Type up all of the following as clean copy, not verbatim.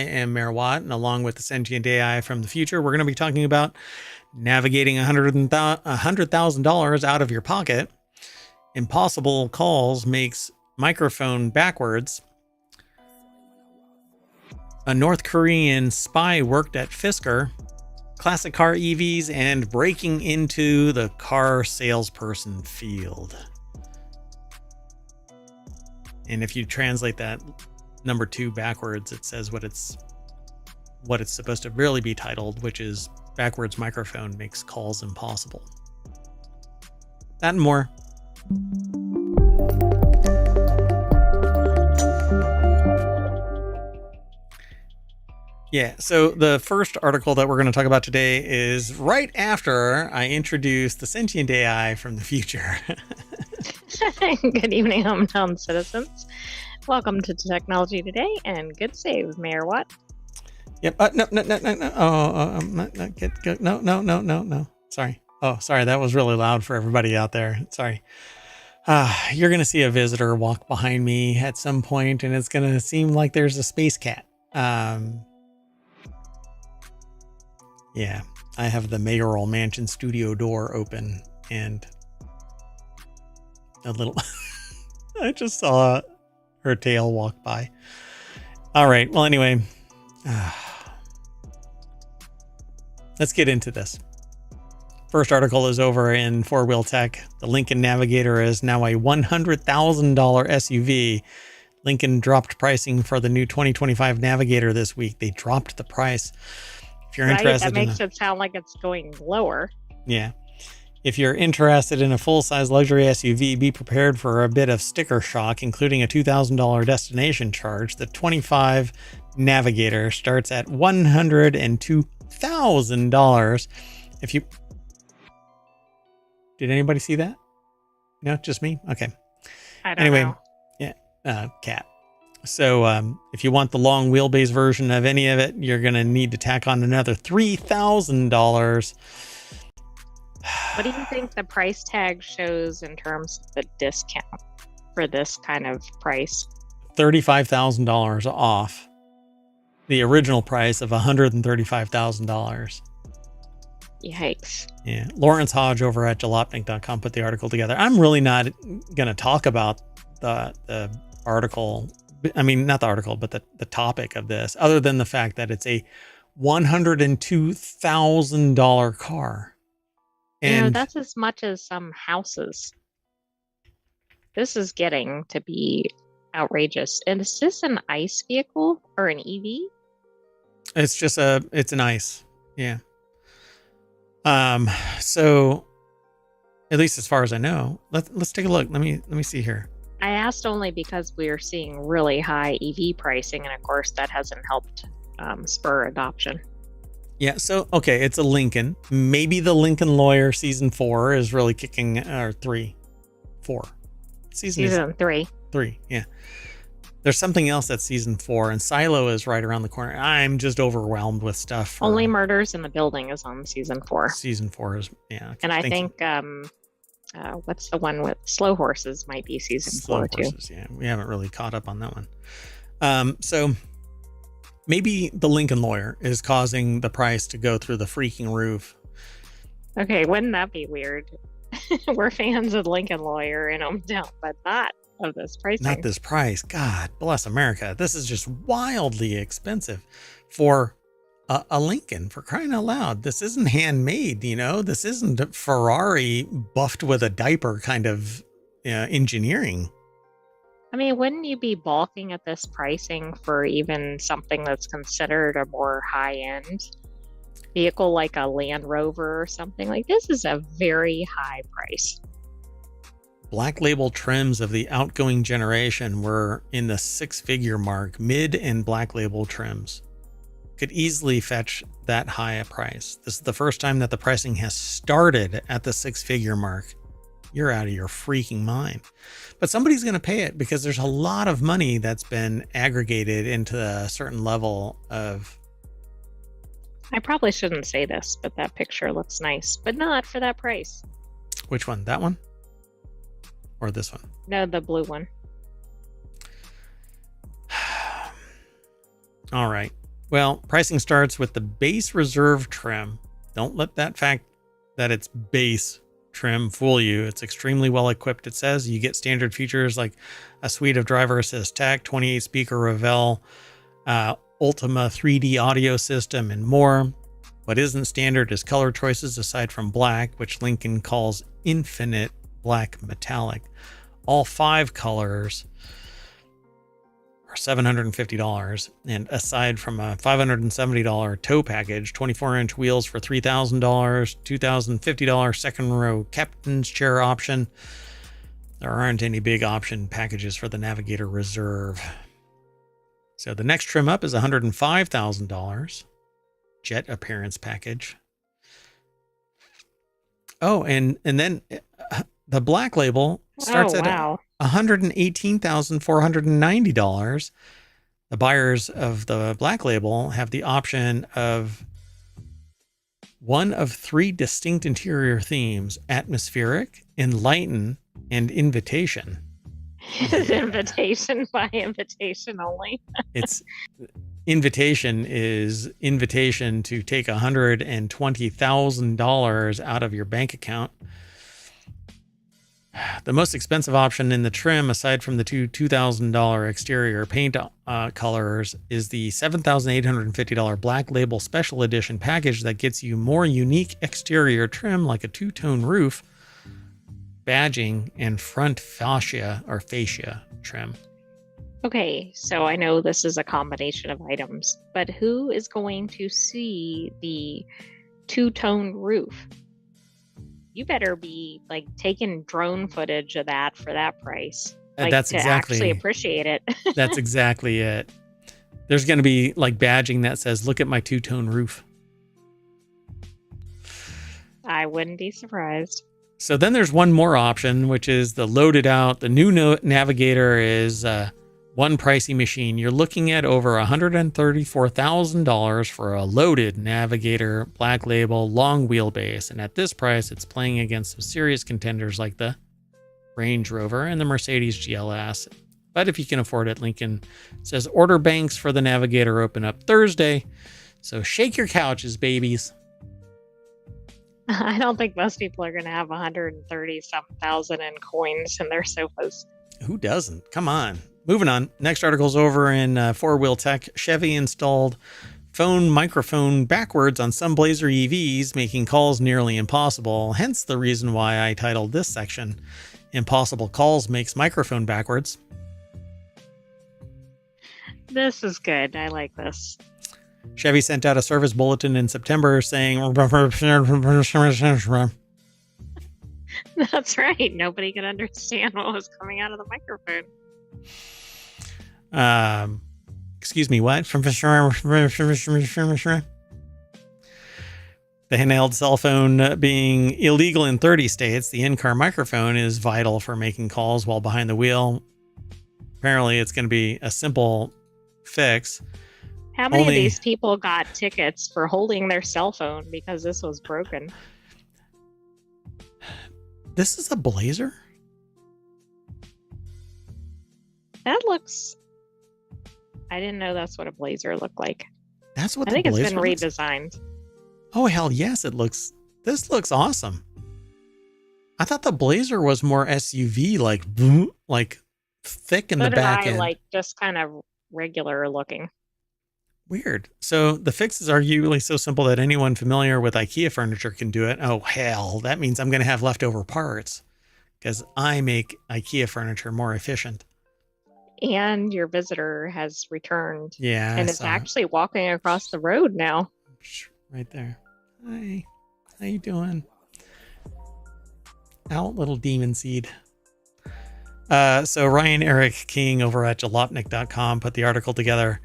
am Mayor Watt, and along with the sentient AI from the future, we're going to be talking about navigating $100,000 out of your pocket. Impossible Calls makes microphone backwards. A North Korean spy worked at Fisker. Classic car EVs and breaking into the car salesperson field. And if you translate that number 2 backwards, it says what it's supposed to really be titled, which is backwards microphone makes calls impossible. That and more. Yeah, so the first article that we're going to talk about today is right after I introduce the sentient AI from the future. Good evening, ohmTown citizens. Welcome to Technology Today, and good save, Mayor Watt. Yep. No. Oh, no. Sorry. Oh, sorry. That was really loud for everybody out there. Sorry. You're going to see a visitor walk behind me at some point, and it's going to seem like there's a space cat. Yeah, I have the mayoral mansion studio door open, and a little I just saw her tail walk by. All right, well, anyway, let's get into this. First article is over in 4-Wheel Tech. The Lincoln Navigator is now a $100,000 SUV. Lincoln dropped pricing for the new 2025 Navigator this week. They dropped the price. If you're interested, that makes it sound like it's going lower. Yeah. If you're interested in a full-size luxury SUV, be prepared for a bit of sticker shock, including a $2,000 destination charge. The 25 Navigator starts at $102,000. If you... Did anybody see that? No, just me? Okay. I don't know. Yeah, cat. So if you want the long wheelbase version of any of it, you're going to need to tack on another $3,000. What do you think the price tag shows in terms of the discount for this kind of price? $35,000 off the original price of $135,000. Yikes. Yeah. Lawrence Hodge over at jalopnik.com put the article together. I'm really not going to talk about the article. I mean, not the article, but the topic of this, other than the fact that it's a $102,000 car. And that's as much as some houses. This is getting to be outrageous. And is this an ICE vehicle or an EV? It's an ICE. Yeah. So at least as far as I know, let's take a look. Let me see here. I asked only because we are seeing really high EV pricing, and of course that hasn't helped spur adoption. Yeah, so okay, it's a Lincoln. Maybe the Lincoln Lawyer season 4 is really kicking, or 4. Season 3. 3, yeah. There's something else that's season 4, and Silo is right around the corner. I'm just overwhelmed with stuff. Only Murders in the Building is on season 4. Season 4 is, yeah. And I think what's the one with Slow Horses might be season 4 too. Yeah, we haven't really caught up on that one. So maybe the Lincoln Lawyer is causing the price to go through the freaking roof. Okay, wouldn't that be weird? We're fans of Lincoln Lawyer in ohmTown, but not of this pricing. Not this price. God bless America. This is just wildly expensive for a Lincoln, for crying out loud. This isn't handmade, this isn't Ferrari buffed with a diaper kind of engineering. I mean, wouldn't you be balking at this pricing for even something that's considered a more high-end vehicle like a Land Rover or something? Like, this is a very high price. Black label trims of the outgoing generation were in the 6-figure mark. Mid and black label trims could easily fetch that high a price. This is the first time that the pricing has started at the 6-figure mark. You're out of your freaking mind. But somebody's going to pay it because there's a lot of money that's been aggregated into a certain level of... I probably shouldn't say this, but that picture looks nice, but not for that price. Which one? That one? Or this one? No, the blue one. All right. Well, pricing starts with the base reserve trim. Don't let that fact that it's base trim fool you. It's extremely well equipped. It says you get standard features like a suite of driver assist tech, 28 speaker Ravel, Ultima 3D audio system, and more. What isn't standard is color choices aside from black, which Lincoln calls infinite black metallic. All 5 colors are $750, and aside from a $570 tow package, 24-inch wheels for $3,000, $2,050 second row captain's chair option, there aren't any big option packages for the Navigator Reserve. So the next trim up is $105,000 jet appearance package. Oh, and then the Black Label starts at $118,490. The buyers of the Black Label have the option of one of 3 distinct interior themes: atmospheric, enlighten, and invitation. It's invitation by invitation only. It's invitation is invitation to take $120,000 out of your bank account. The most expensive option in the trim, aside from the two $2,000 exterior paint colors, is the $7,850 Black Label Special Edition package that gets you more unique exterior trim like a 2-tone roof, badging, and front fascia trim. Okay, so I know this is a combination of items, but who is going to see the 2-tone roof? You better be like taking drone footage of that for that price. Like, that's exactly actually appreciate it. That's exactly it. There's going to be like badging that says, "Look at my 2-tone roof." I wouldn't be surprised. So then there's one more option, which is the loaded out. The new Navigator is one pricey machine. You're looking at over $134,000 for a loaded Navigator Black Label long wheelbase. And at this price, it's playing against some serious contenders like the Range Rover and the Mercedes GLS. But if you can afford it, Lincoln says order banks for the Navigator open up Thursday. So shake your couches, babies. I don't think most people are going to have 130-something thousand in coins in their sofas. Who doesn't? Come on. Moving on. Next article's over in 4 Wheel Tech. Chevy installed phone microphone backwards on some Blazer EVs, making calls nearly impossible. Hence the reason why I titled this section, Impossible Calls Makes Microphone Backwards. This is good. I like this. Chevy sent out a service bulletin in September saying... That's right. Nobody could understand what was coming out of the microphone. Excuse me, what? The handheld cell phone being illegal in 30 states, the in-car microphone is vital for making calls while behind the wheel. Apparently, it's going to be a simple fix. How many of these people got tickets for holding their cell phone because this was broken? This is a Blazer? That looks... I didn't know that's what a Blazer looked like. That's what I think it's been looks... redesigned. Oh, hell yes, it looks... This looks awesome. I thought the Blazer was more SUV, like thick in the back end. Like just kind of regular looking. Weird. So the fix is arguably so simple that anyone familiar with IKEA furniture can do it. Oh, hell, that means I'm going to have leftover parts because I make IKEA furniture more efficient. And your visitor has returned. Yeah. And is actually walking across the road now. Right there. Hi. How you doing? Out, little demon seed. So Ryan Eric King over at jalopnik.com put the article together.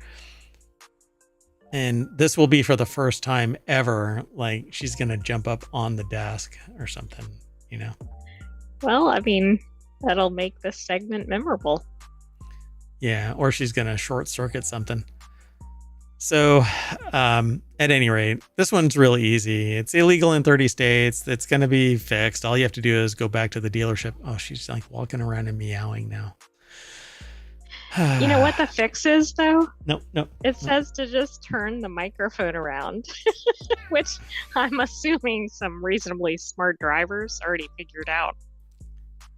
And this will be for the first time ever. Like she's going to jump up on the desk or something, you know? Well, I mean, that'll make this segment memorable. Yeah. Or she's going to short circuit something. So, at any rate, this one's really easy. It's illegal in 30 states. It's going to be fixed. All you have to do is go back to the dealership. Oh, she's like walking around and meowing now. You know what the fix is, though? Nope, nope, It nope. says to just turn the microphone around, which I'm assuming some reasonably smart drivers already figured out.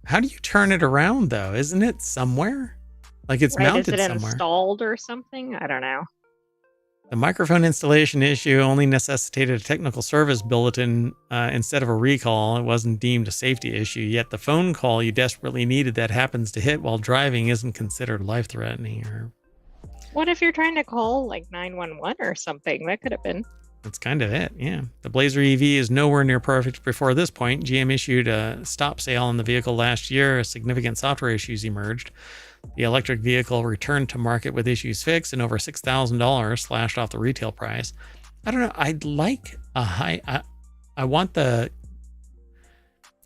How do you turn it around though? Isn't it somewhere? Like it's Right? Is it mounted somewhere. installed or something? I don't know. The microphone installation issue only necessitated a technical service bulletin instead of a recall. It wasn't deemed a safety issue, yet the phone call you desperately needed that happens to hit while driving isn't considered life-threatening. Or What if you're trying to call like 911 or something? That could have been. that's kind of it, yeah. The Blazer EV is nowhere near perfect before this point. GM issued a stop sale on the vehicle last year. Significant software issues emerged. The electric vehicle returned to market with issues fixed and over $6,000 slashed off the retail price. I don't know. I'd like a high. I want an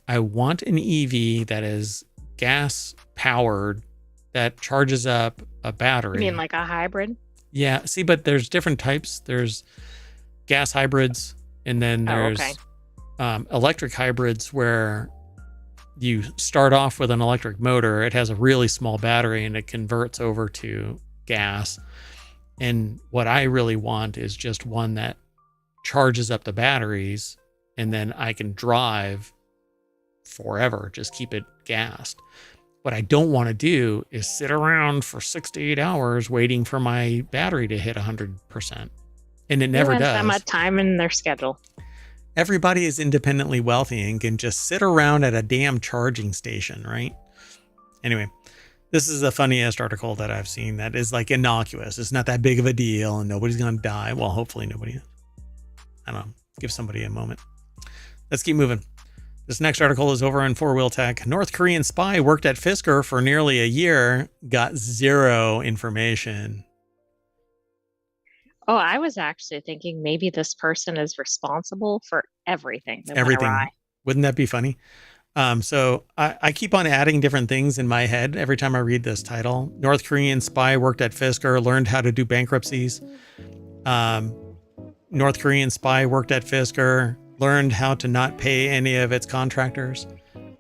EV that is gas powered that charges up a battery. You mean like a hybrid? Yeah. See, but there's different types. There's gas hybrids, and then there's electric hybrids where you start off with an electric motor. It has a really small battery and it converts over to gas. And what I really want is just one that charges up the batteries and then I can drive forever, just keep it gassed. What I don't want to do is sit around for 6 to 8 hours waiting for my battery to hit 100%. And it never does. That much time in their schedule. Everybody is independently wealthy and can just sit around at a damn charging station, right? Anyway, this is the funniest article that I've seen that is like innocuous. It's not that big of a deal and nobody's going to die. Well, hopefully nobody. I don't know. Give somebody a moment. Let's keep moving. This next article is over on 4-Wheel Tech. North Korean spy worked at Fisker for nearly a year, got zero information. Oh, I was actually thinking maybe this person is responsible for everything. Everything. Wouldn't that be funny? So I keep on adding different things in my head every time I read this title. North Korean spy worked at Fisker, learned how to do bankruptcies. North Korean spy worked at Fisker, learned how to not pay any of its contractors.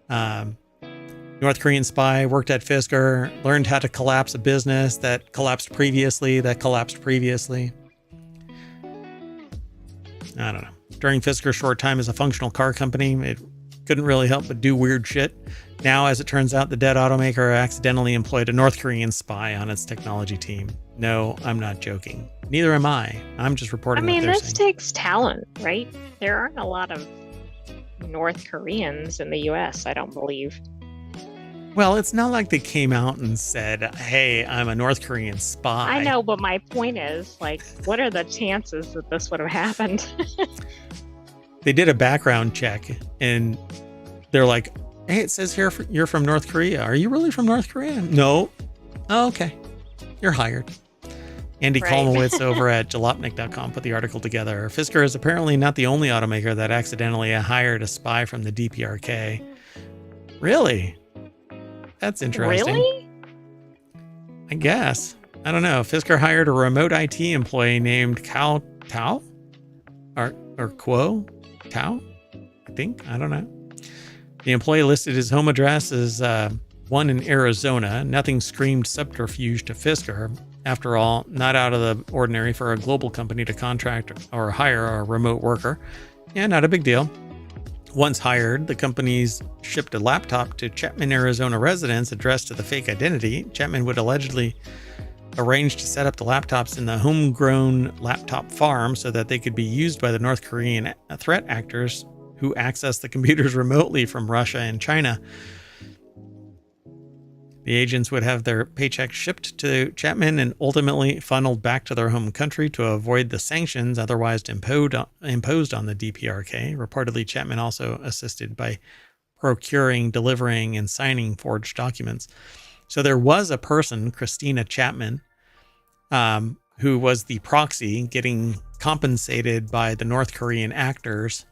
North Korean spy worked at Fisker, learned how to collapse a business that collapsed previously. I don't know. During Fisker's short time as a functional car company, it couldn't really help but do weird shit. Now, as it turns out, the dead automaker accidentally employed a North Korean spy on its technology team. No, I'm not joking. Neither am I. I'm just reporting what they're saying. This takes talent, right? There aren't a lot of North Koreans in the U.S., I don't believe. Well, it's not like they came out and said, hey, I'm a North Korean spy. I know, but my point is, like, what are the chances that this would have happened? They did a background check, and they're like, hey, it says here you're from North Korea. Are you really from North Korea? No. Oh, okay. You're hired. Andy Kolmowitz over at jalopnik.com put the article together. Fisker is apparently not the only automaker that accidentally hired a spy from the DPRK. Really? That's interesting. Really? I guess. I don't know. Fisker hired a remote IT employee named Kao Tao? Or Quo Tao? I think. I don't know. The employee listed his home address as one in Arizona. Nothing screamed subterfuge to Fisker. After all, not out of the ordinary for a global company to contract or hire a remote worker. Yeah, not a big deal. Once hired, the companies shipped a laptop to Chapman, Arizona residents addressed to the fake identity. Chapman would allegedly arrange to set up the laptops in the homegrown laptop farm so that they could be used by the North Korean threat actors who access the computers remotely from Russia and China. The agents would have their paychecks shipped to Chapman and ultimately funneled back to their home country to avoid the sanctions otherwise imposed on the DPRK. Reportedly, Chapman also assisted by procuring, delivering, and signing forged documents. So there was a person, Christina Chapman, who was the proxy getting compensated by the North Korean actors.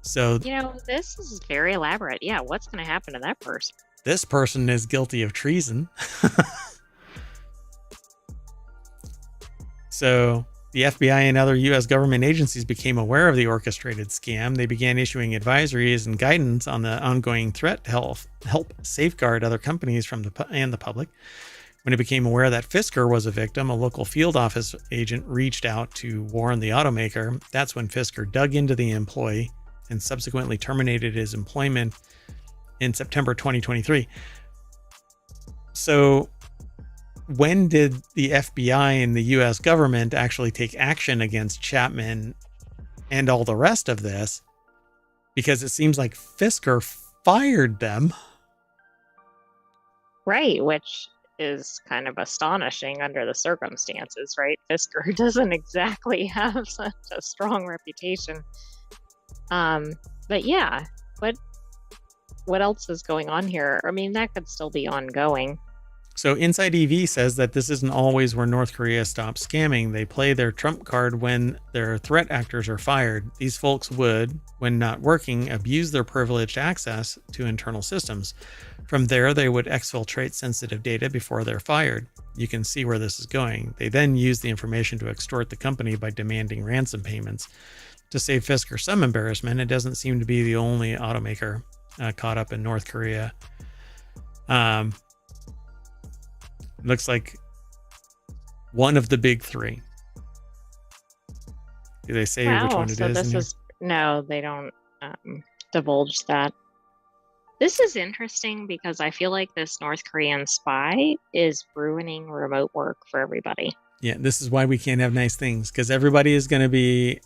So, this is very elaborate. Yeah, what's going to happen to that person? This person is guilty of treason. So The FBI and other U.S. government agencies became aware of the orchestrated scam. They began issuing advisories and guidance on the ongoing threat to help safeguard other companies and the public. When it became aware that Fisker was a victim, a local field office agent reached out to warn the automaker. That's when Fisker dug into the employee and subsequently terminated his employment in September 2023. So when did the FBI and the US government actually take action against Chapman and all the rest of this? Because it seems like Fisker fired them. Right, which is kind of astonishing under the circumstances, right? Fisker doesn't exactly have such a strong reputation. But yeah, what else is going on here? I mean, that could still be ongoing. So Inside EV says that this isn't always where North Korea stops scamming. They play their trump card when their threat actors are fired. These folks would, when not working, abuse their privileged access to internal systems. From there, they would exfiltrate sensitive data before they're fired. You can see where this is going. They then use the information to extort the company by demanding ransom payments. To save Fisker some embarrassment, it doesn't seem to be the only automaker caught up in North Korea. Looks like one of the big three. Do they say which one it is? No, they don't divulge that. This is interesting because I feel like this North Korean spy is ruining remote work for everybody. Yeah, this is why we can't have nice things, because everybody is going to be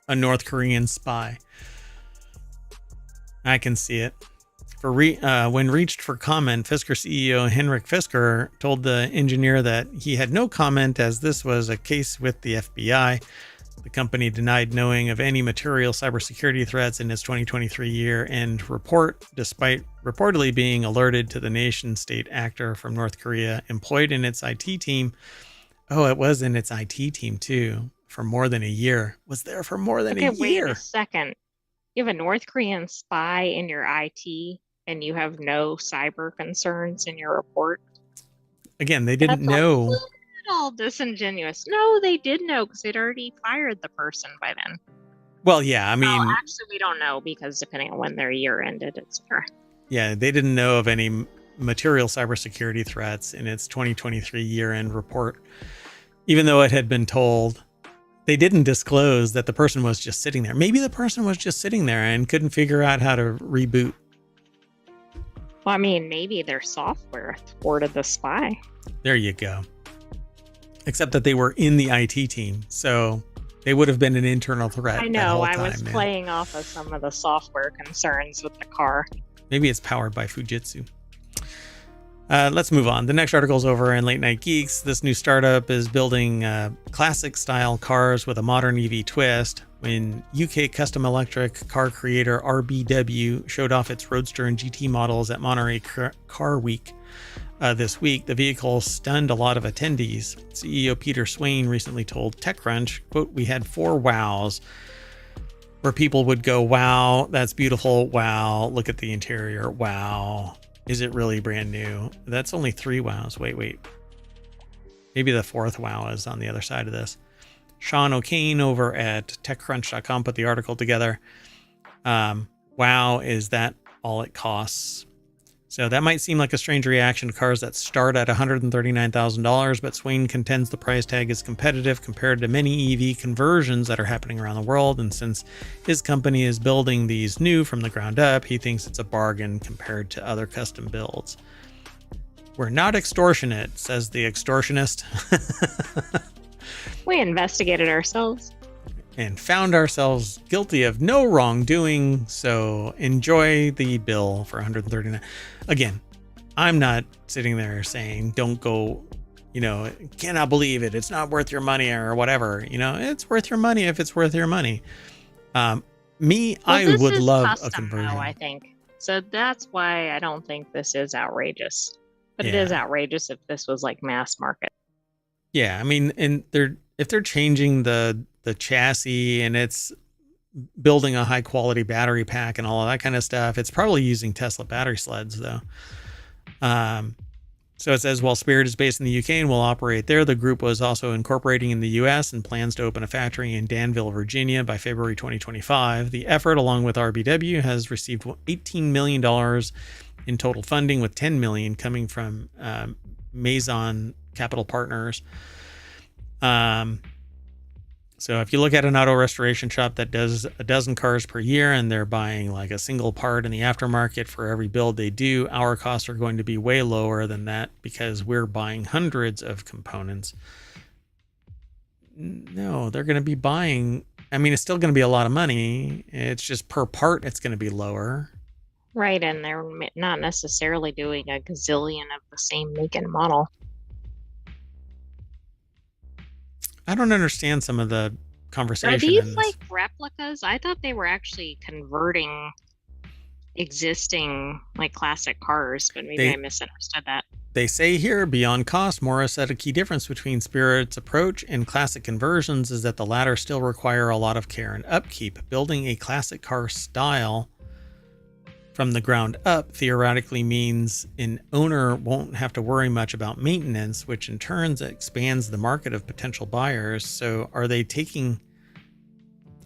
a North Korean spy. I can see it. When reached for comment, Fisker CEO Henrik Fisker told the engineer that he had no comment as this was a case with the FBI. The company denied knowing of any material cybersecurity threats in its 2023 year-end report, despite reportedly being alerted to the nation-state actor from North Korea employed in its IT team. Oh, it was in its IT team too, for more than a year. Was there for more than a year. Wait a second. You have a North Korean spy in your IT and you have no cyber concerns in your report? Again, they didn't know. That's a little disingenuous. No, they did know because they'd already fired the person by then. Well, yeah, I mean... actually, we don't know because depending on when their year ended, etc. Yeah, they didn't know of any material cybersecurity threats in its 2023 year-end report. Even though it had been told, they didn't disclose that the person was just sitting there. Maybe the person was just sitting there and couldn't figure out how to reboot. Well, I mean, maybe their software thwarted the spy. There you go. Except that they were in the IT team, so they would have been an internal threat. I know, I was playing off of some of the software concerns with the car. Maybe it's powered by Fujitsu. Let's move on. The next article is over in Late Night Geeks. This new startup is building classic style cars with a modern EV twist. When UK custom electric car creator RBW showed off its Roadster and GT models at Monterey Car Week this week, the vehicle stunned a lot of attendees. CEO Peter Swain recently told TechCrunch, quote, "We had 4 wows where people would go, wow, that's beautiful. Wow, look at the interior. Wow. Is it really brand new?" That's only 3 wows. Wait. Maybe the 4th wow is on the other side of this. Sean O'Kane over at TechCrunch.com put the article together. Wow, is that all it costs? So that might seem like a strange reaction to cars that start at $139,000, but Swain contends the price tag is competitive compared to many EV conversions that are happening around the world. And since his company is building these new from the ground up, he thinks it's a bargain compared to other custom builds. "We're not extortionate," says the extortionist. We investigated ourselves and found ourselves guilty of no wrongdoing, so enjoy the bill for $139. Again, I'm not sitting there saying don't go, cannot believe it, it's not worth your money or whatever. It's worth your money if it's worth your money. I would love a conversion, though, I think. So that's why I don't think this is outrageous. But It is outrageous if this was like mass market. Yeah, I mean, and if they're changing the chassis and it's building a high quality battery pack and all of that kind of stuff, it's probably using Tesla battery sleds though. So it says, while Spirit is based in the UK and will operate there, the group was also incorporating in the US and plans to open a factory in Danville, Virginia by February 2025. The effort, along with RBW, has received $18 million in total funding, with $10 million coming from Maison Capital Partners. So if you look at an auto restoration shop that does a dozen cars per year and they're buying like a single part in the aftermarket for every build they do, our costs are going to be way lower than that because we're buying hundreds of components. No, they're going to be buying, I mean, it's still going to be a lot of money. It's just per part, it's going to be lower. Right, and they're not necessarily doing a gazillion of the same make and model. I don't understand some of the conversation. Are these like replicas? I thought they were actually converting existing like classic cars, but maybe I misunderstood that. They say here, beyond cost, Morris said a key difference between Spirit's approach and classic conversions is that the latter still require a lot of care and upkeep. Building a classic car style from the ground up theoretically means an owner won't have to worry much about maintenance, which in turn expands the market of potential buyers. So are they taking,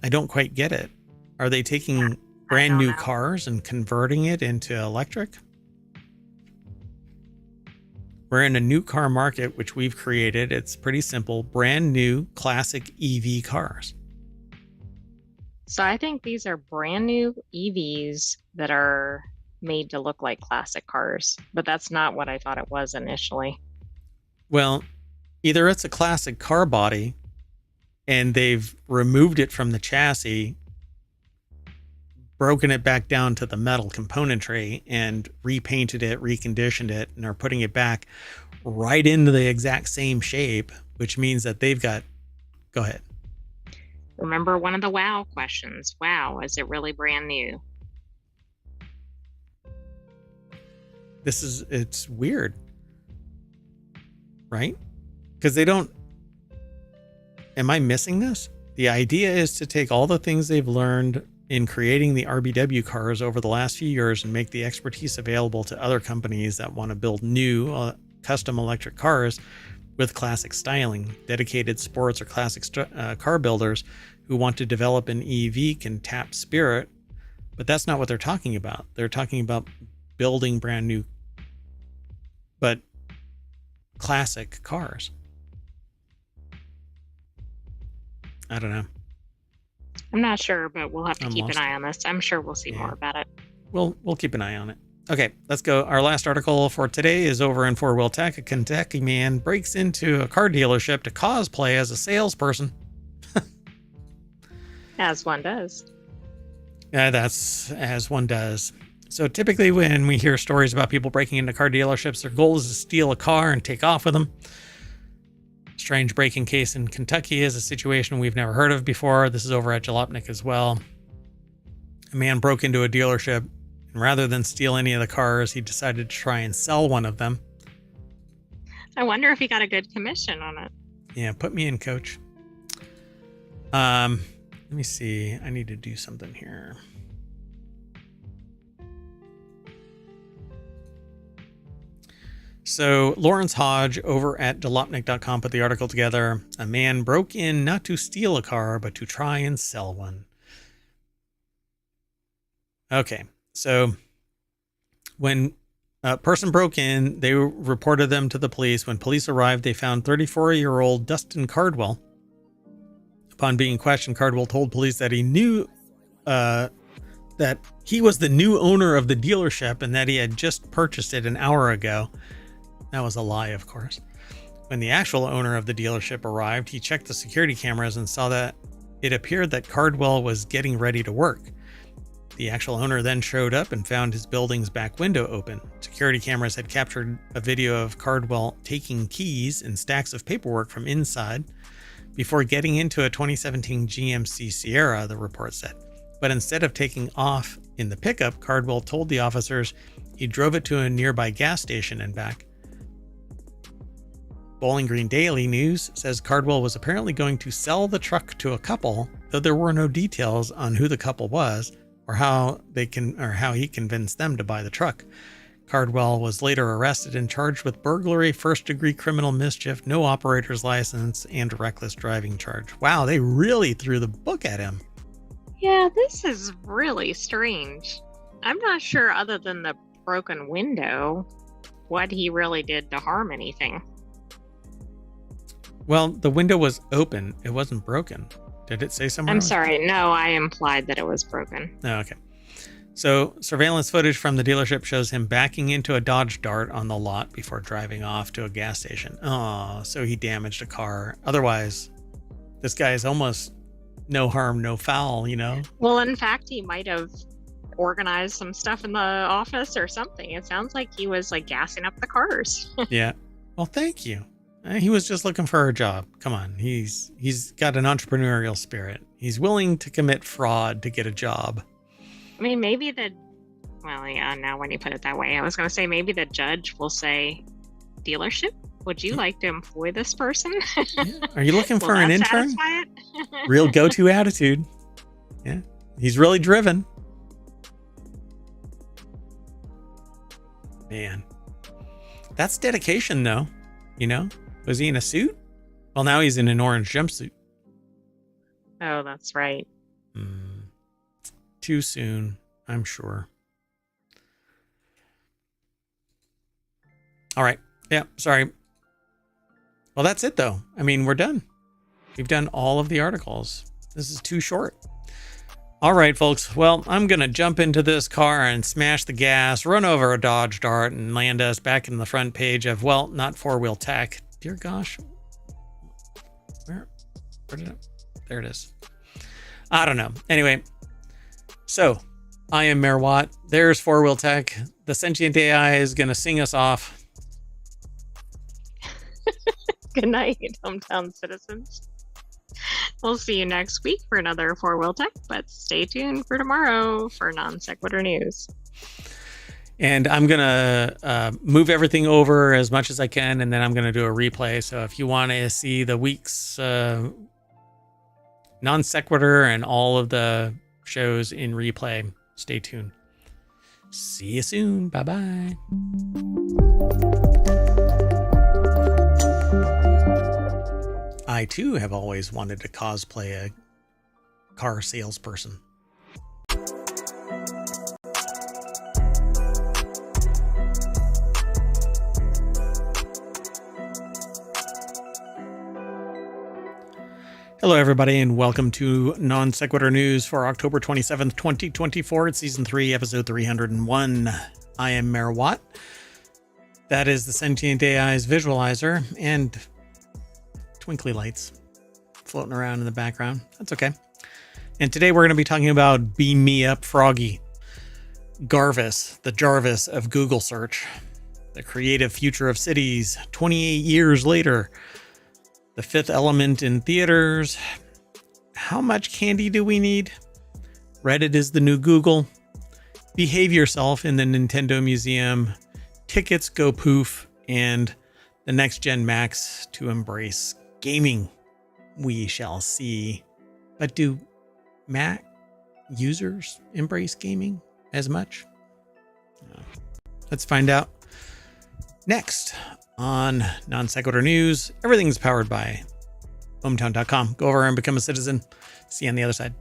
I don't quite get it. Are they taking brand new cars and converting it into electric? We're in a new car market, which we've created. It's pretty simple, brand new classic EV cars. So I think these are brand new EVs that are made to look like classic cars, but that's not what I thought it was initially. Well, either it's a classic car body and they've removed it from the chassis, broken it back down to the metal componentry and repainted it, reconditioned it, and are putting it back right into the exact same shape, which means that they've got, go ahead. Remember one of the wow questions. Wow, is it really brand new? It's weird, right? Because they don't, am I missing this? The idea is to take all the things they've learned in creating the RBW cars over the last few years and make the expertise available to other companies that want to build new custom electric cars with classic styling. Dedicated sports or classic car builders who want to develop an EV can tap Spirit, but that's not what they're talking about. They're talking about building brand new, but classic cars. I don't know. I'm not sure, but we'll have to keep an lost. eye on this. I'm sure we'll see more about it. We'll keep an eye on it. Okay, let's go. Our last article for today is over in 4-Wheel Tech. A Kentucky man breaks into a car dealership to cosplay as a salesperson. As one does. Yeah, that's as one does. So typically when we hear stories about people breaking into car dealerships, their goal is to steal a car and take off with them. Strange break-in case in Kentucky is a situation we've never heard of before. This is over at Jalopnik as well. A man broke into a dealership, and rather than steal any of the cars, he decided to try and sell one of them. I wonder if he got a good commission on it. Yeah, put me in, coach. Let me see. I need to do something here. So Lawrence Hodge over at Jalopnik.com put the article together. A man broke in not to steal a car, but to try and sell one. Okay, so when a person broke in, they reported them to the police. When police arrived, they found 34-year-old Dustin Cardwell. Upon being questioned, Cardwell told police that he knew that he was the new owner of the dealership and that he had just purchased it an hour ago. That was a lie, of course. When the actual owner of the dealership arrived, he checked the security cameras and saw that it appeared that Cardwell was getting ready to work. The actual owner then showed up and found his building's back window open. Security cameras had captured a video of Cardwell taking keys and stacks of paperwork from inside before getting into a 2017 GMC Sierra, the report said. But instead of taking off in the pickup, Cardwell told the officers he drove it to a nearby gas station and back. Bowling Green Daily News says Cardwell was apparently going to sell the truck to a couple, though there were no details on who the couple was or how he convinced them to buy the truck. Cardwell was later arrested and charged with burglary, first-degree criminal mischief, no operator's license, and reckless driving charge. Wow, they really threw the book at him. Yeah, this is really strange. I'm not sure, other than the broken window, what he really did to harm anything. Well, the window was open. It wasn't broken. Did it say somewhere? I'm sorry. No, I implied that it was broken. Oh, okay. So surveillance footage from the dealership shows him backing into a Dodge Dart on the lot before driving off to a gas station. Oh, so he damaged a car. Otherwise, this guy is almost no harm, no foul, you know? Well, in fact, he might have organized some stuff in the office or something. It sounds like he was like gassing up the cars. Yeah. Well, thank you. He was just looking for a job. Come on. He's got an entrepreneurial spirit. He's willing to commit fraud to get a job. I mean, maybe well, yeah, now when you put it that way, I was going to say maybe the judge will say, dealership, would you like to employ this person? Yeah. Are you looking for an intern? Satisfy it? Real go-to attitude. Yeah. He's really driven. Man. That's dedication, though. You know? Was he in a suit? Well, now he's in an orange jumpsuit. Oh, that's right. Too soon, I'm sure. All right. Yeah, sorry. Well, that's it, though. I mean, we're done. We've done all of the articles. This is too short. All right, folks. Well, I'm going to jump into this car and smash the gas, run over a Dodge Dart, and land us back in the front page of, well, not four-wheel tech. Dear gosh. Where did it? There it is. I don't know. Anyway. So, I am Mayor Watt. There's Four Wheel Tech. The sentient AI is going to sing us off. Good night, hometown citizens. We'll see you next week for another Four Wheel Tech, but stay tuned for tomorrow for non sequitur news. And I'm going to move everything over as much as I can, and then I'm going to do a replay. So if you want to see the week's non sequitur and all of the shows in replay, stay tuned. See you soon. Bye-bye. I too have always wanted to cosplay a car salesperson. Hello, everybody, and welcome to Non Sequitur News for October 27th, 2024. It's Season 3, Episode 301. I am Mayor Watt. That is the sentient AI's visualizer and twinkly lights floating around in the background. That's okay. And today we're going to be talking about Beam Me Up Froggy, Garvis, the Jarvis of Google search, the creative future of cities 28 years later, The Fifth Element in theaters. How much candy do we need? Reddit is the new Google. Behave yourself in the Nintendo Museum. Tickets go poof. And the next gen Macs to embrace gaming. We shall see. But do Mac users embrace gaming as much? Let's find out next on Non Sequitur News. Everything's powered by ohmTown.com. Go over and become a citizen. See you on the other side.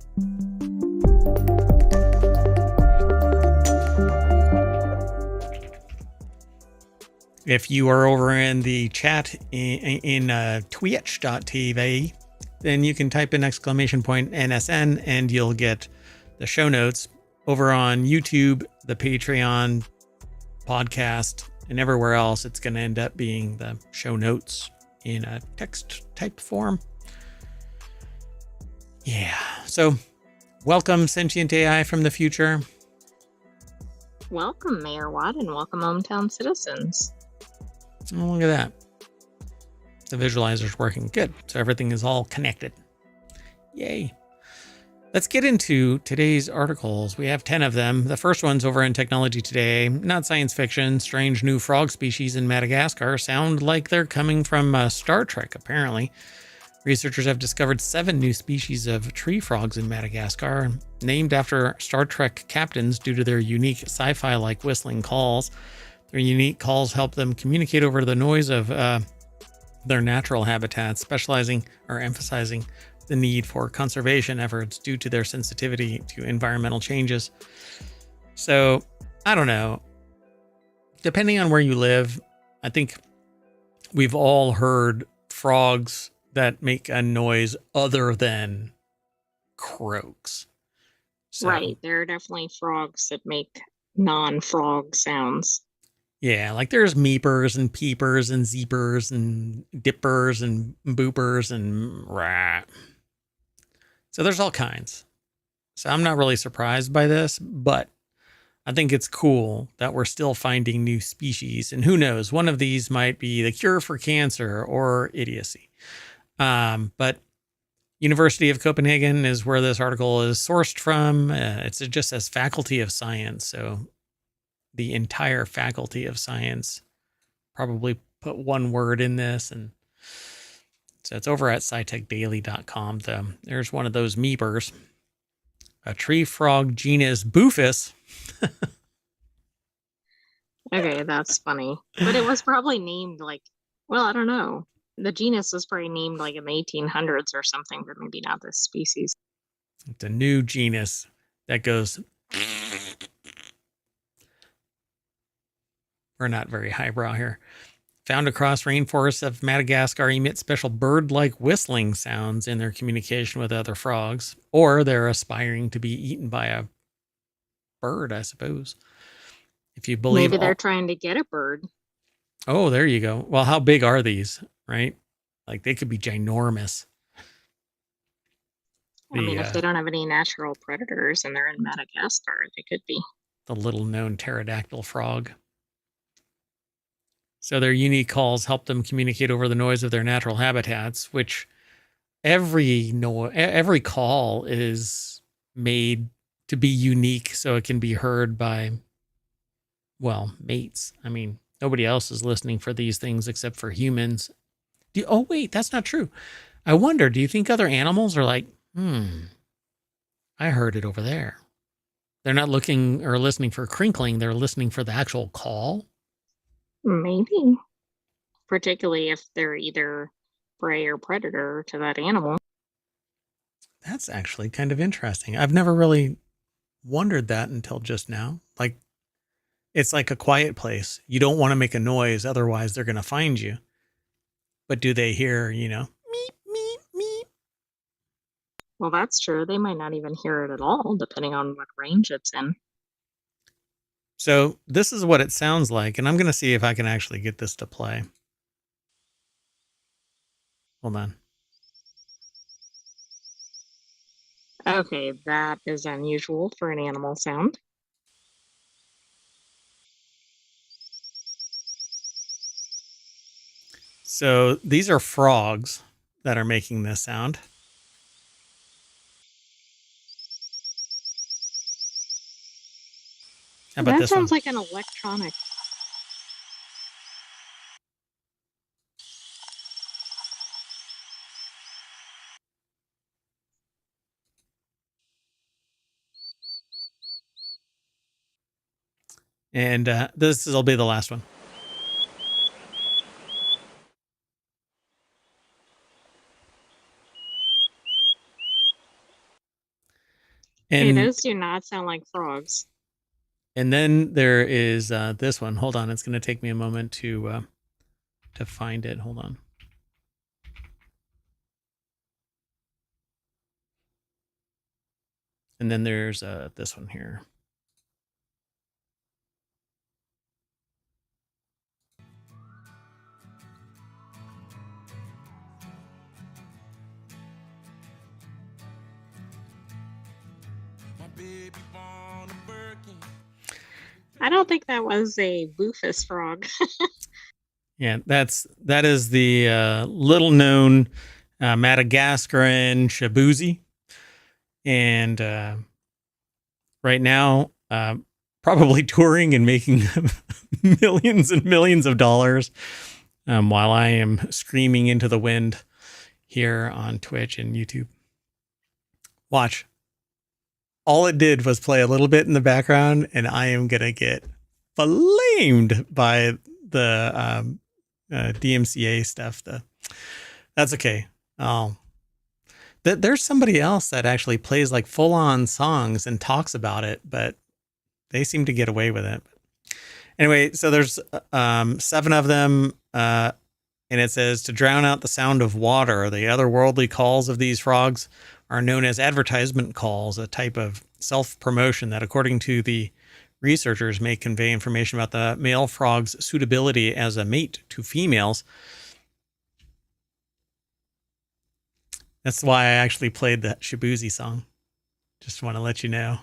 If you are over in the chat in twitch.tv, then you can type in !NSN and you'll get the show notes. Over on YouTube, the Patreon, podcast, and everywhere else, it's going to end up being the show notes in a text type form. Yeah. So welcome, sentient AI from the future. Welcome, Mayor Watt, and welcome, hometown citizens. Oh, look at that. The visualizer's working good. So everything is all connected. Yay. Let's get into today's articles. We have 10 of them. The first one's over in Technology Today. Not science fiction. Strange new frog species in Madagascar sound like they're coming from Star Trek, apparently. Researchers have discovered 7 new species of tree frogs in Madagascar, named after Star Trek captains due to their unique sci-fi-like whistling calls. Their unique calls help them communicate over the noise of their natural habitats, specializing or emphasizing the need for conservation efforts due to their sensitivity to environmental changes. So, I don't know. Depending on where you live, I think we've all heard frogs that make a noise other than croaks. So, Right. There are definitely frogs that make non-frog sounds. yeah, like there's meepers and peepers and zeepers and dippers and boopers and rah. So there's all kinds. So I'm not really surprised by this, but I think it's cool that we're still finding new species. And who knows, one of these might be the cure for cancer or idiocy. But University of Copenhagen is where this article is sourced from. It just says Faculty of Science. So the entire Faculty of Science probably put one word in this. And so it's over at scitechdaily.com. So there's one of those meepers. A tree frog genus Bufus. Okay, that's funny. But it was probably named like, well, I don't know. The genus was probably named like in the 1800s or something, but maybe not this species. It's a new genus that goes. We're not very highbrow here. Found across rainforests of Madagascar, emit special bird-like whistling sounds in their communication with other frogs, or they're aspiring to be eaten by a bird, I suppose. If you believe, Maybe they're trying to get a bird. Oh, there you go. Well, how big are these? Right, like they could be ginormous. I mean, if they don't have any natural predators and they're in Madagascar, they could be. The little-known pterodactyl frog. So their unique calls help them communicate over the noise of their natural habitats, which every call is made to be unique so it can be heard by, well, mates. I mean, nobody else is listening for these things except for humans. Oh, wait, that's not true. I wonder, do you think other animals are like, I heard it over there? They're not looking or listening for crinkling. They're listening for the actual call. Maybe. Particularly if they're either prey or predator to that animal. That's actually kind of interesting. I've never really wondered that until just now. Like, it's like a quiet place. You don't want to make a noise, otherwise they're going to find you. But do they hear, meep, meep, meep? Well, that's true. They might not even hear it at all, depending on what range it's in. So this is what it sounds like, and I'm going to see if I can actually get this to play. Hold on. Okay, that is unusual for an animal sound. So these are frogs that are making this sound. How about this sounds like an electronic. And this will be the last one. And hey, those do not sound like frogs. And then there is this one. Hold on, it's going to take me a moment to find it. Hold on. And then there's this one here. I don't think that was a Bufus frog. Yeah, that is the little known Madagascaran shabuzi. And right now, probably touring and making millions and millions of dollars while I am screaming into the wind here on Twitch and YouTube. Watch. All it did was play a little bit in the background, and I am going to get blamed by the DMCA stuff. That's okay. There's somebody else that actually plays like full on songs and talks about it, but they seem to get away with it. Anyway, so there's 7 of them, and it says to drown out the sound of water. The otherworldly calls of these frogs are known as advertisement calls, a type of self-promotion that, according to the researchers, may convey information about the male frog's suitability as a mate to females. That's why I actually played that Shibuzi song. Just want to let you know.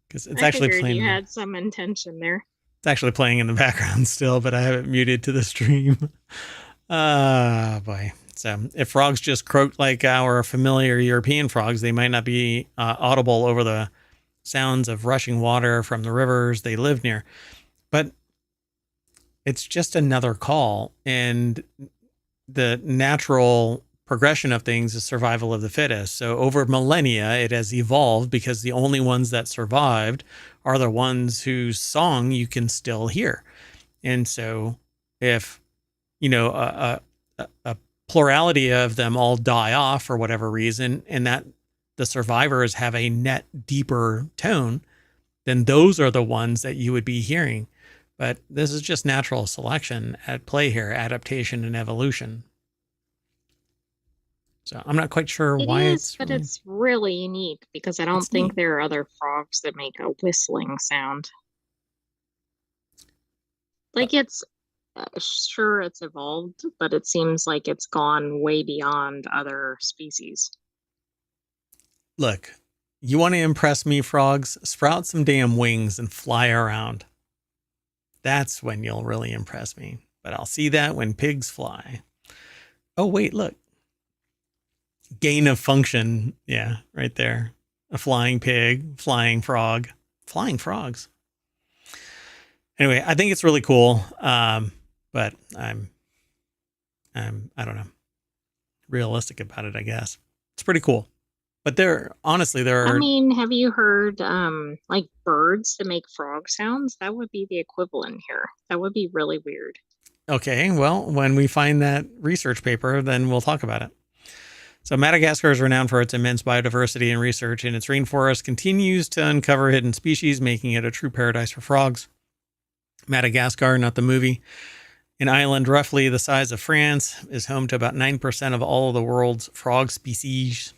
Because it's actually playing. You had some intention there. It's actually playing in the background still, but I have it muted to the stream. Boy. So if frogs just croaked like our familiar European frogs, they might not be audible over the sounds of rushing water from the rivers they live near. But it's just another call. And the natural progression of things is survival of the fittest. So over millennia, it has evolved because the only ones that survived are the ones whose song you can still hear. And so if, a plurality of them all die off for whatever reason, and that the survivors have a net deeper tone, then those are the ones that you would be hearing. But this is just natural selection at play here, adaptation and evolution. So I'm not quite sure why it's... But it's really unique because I don't think there are other frogs that make a whistling sound. Like it's... sure, it's evolved, but it seems like it's gone way beyond other species. Look, you want to impress me, frogs? Sprout some damn wings and fly around. That's when you'll really impress me. But I'll see that when pigs fly. Oh, wait, look. Gain of function. Yeah, right there. A flying pig, flying frog, flying frogs. Anyway, I think it's really cool. But I'm I don't know, realistic about it, I guess. It's pretty cool. But there are... I mean, have you heard like birds that make frog sounds? That would be the equivalent here. That would be really weird. Okay, well, when we find that research paper, then we'll talk about it. So Madagascar is renowned for its immense biodiversity, and research in its rainforest continues to uncover hidden species, making it a true paradise for frogs. Madagascar, not the movie, an island roughly the size of France, is home to about 9% of all of the world's frog species.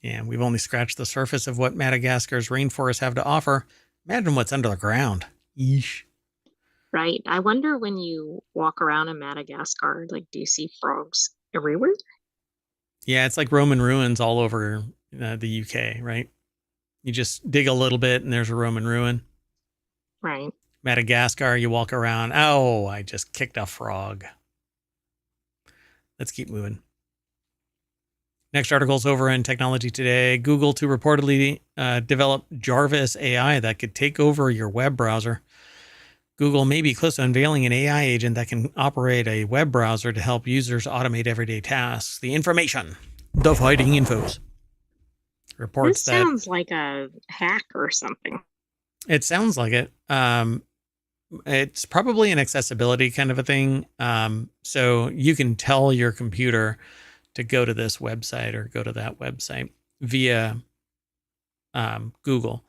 Yeah, we've only scratched the surface of what Madagascar's rainforests have to offer. Imagine what's under the ground. Yeesh. Right. I wonder when you walk around in Madagascar, like, do you see frogs everywhere? Yeah, it's like Roman ruins all over the UK, right? You just dig a little bit and there's a Roman ruin. Right. Madagascar, you walk around. Oh, I just kicked a frog. Let's keep moving. Next article's over in Technology Today. Google to reportedly develop Jarvis AI that could take over your web browser. Google may be close to unveiling an AI agent that can operate a web browser to help users automate everyday tasks. The information, the fighting infos. Reports this sounds like a hack or something. It sounds like it. It's probably an accessibility kind of a thing. So you can tell your computer to go to this website or go to that website via Google.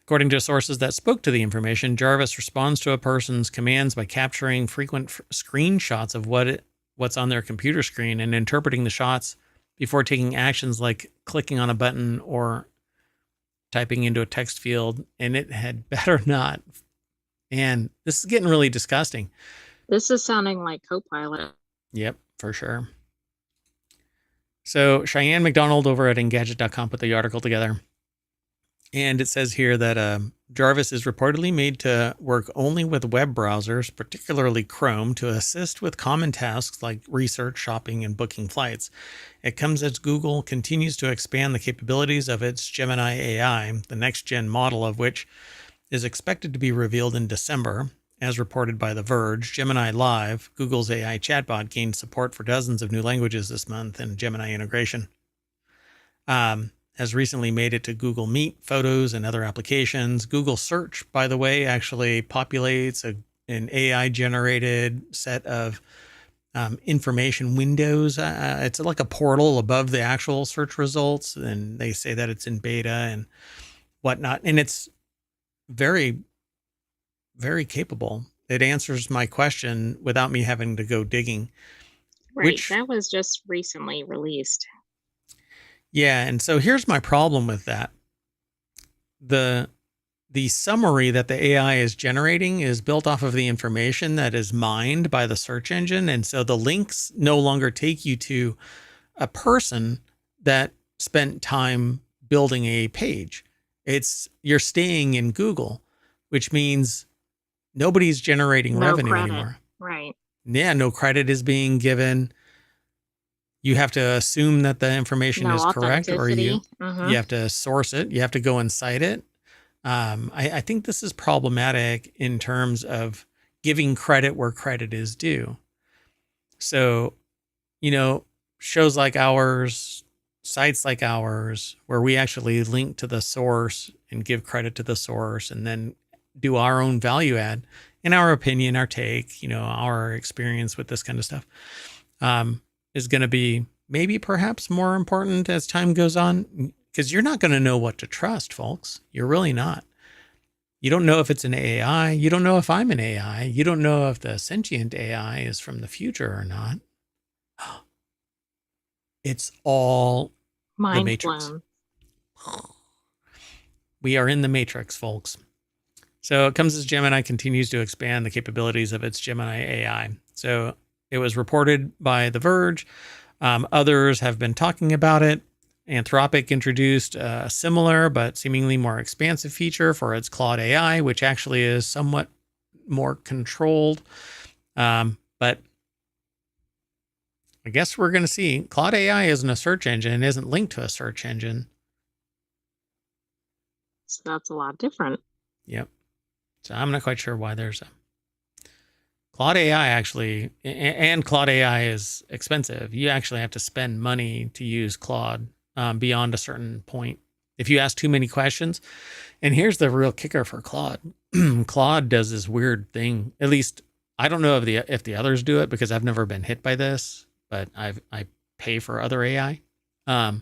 According to sources that spoke to the information, Jarvis responds to a person's commands by capturing frequent screenshots of what's on their computer screen and interpreting the shots before taking actions like clicking on a button or typing into a text field. And it had better not. And this is getting really disgusting. This is sounding like Copilot. Yep, for sure. So Cheyenne McDonald over at Engadget.com put the article together. And it says here that Jarvis is reportedly made to work only with web browsers, particularly Chrome, to assist with common tasks like research, shopping, and booking flights. It comes as Google continues to expand the capabilities of its Gemini AI, the next-gen model of which is expected to be revealed in December. As reported by The Verge, Gemini Live, Google's AI chatbot, gained support for dozens of new languages this month in Gemini integration. has recently made it to Google Meet, Photos, and other applications. Google Search, by the way, actually populates an AI generated set of information windows. It's like a portal above the actual search results. And they say that it's in beta and whatnot. And it's very, very capable. It answers my question without me having to go digging, Right. which, That was just recently released. yeah. And so here's my problem with that. The summary that the AI is generating is built off of the information that is mined by the search engine. And so the links no longer take you to a person that spent time building a page. You're staying in Google, which means nobody's generating No revenue credit. anymore. Right. Yeah, no credit is being given. You have to assume that the information No is correct, or you authenticity. have to source it. You have to go and cite it. I think this is problematic in terms of giving credit where credit is due. So, shows like ours, sites like ours, where we actually link to the source and give credit to the source and then do our own value add, in our opinion, our take, our experience with this kind of stuff, is going to be maybe perhaps more important as time goes on, because you're not going to know what to trust, folks. You're really not. You don't know if it's an AI. You don't know if I'm an AI. You don't know if the sentient AI is from the future or not. It's all the Mind Matrix. blown. We are in the Matrix, folks. So it comes as Gemini continues to expand the capabilities of its Gemini AI. So it was reported by The Verge. Others have been talking about it. Anthropic introduced a similar but seemingly more expansive feature for its Claude AI, which actually is somewhat more controlled. But I guess we're going to see. Claude AI isn't a search engine, isn't linked to a search engine. So that's a lot different. Yep. So I'm not quite sure why there's a Claude AI actually, and Claude AI is expensive. You actually have to spend money to use Claude beyond a certain point. If you ask too many questions, and here's the real kicker for Claude. Claude does this weird thing. At least I don't know if the others do it, because I've never been hit by this, but I pay for other AI. I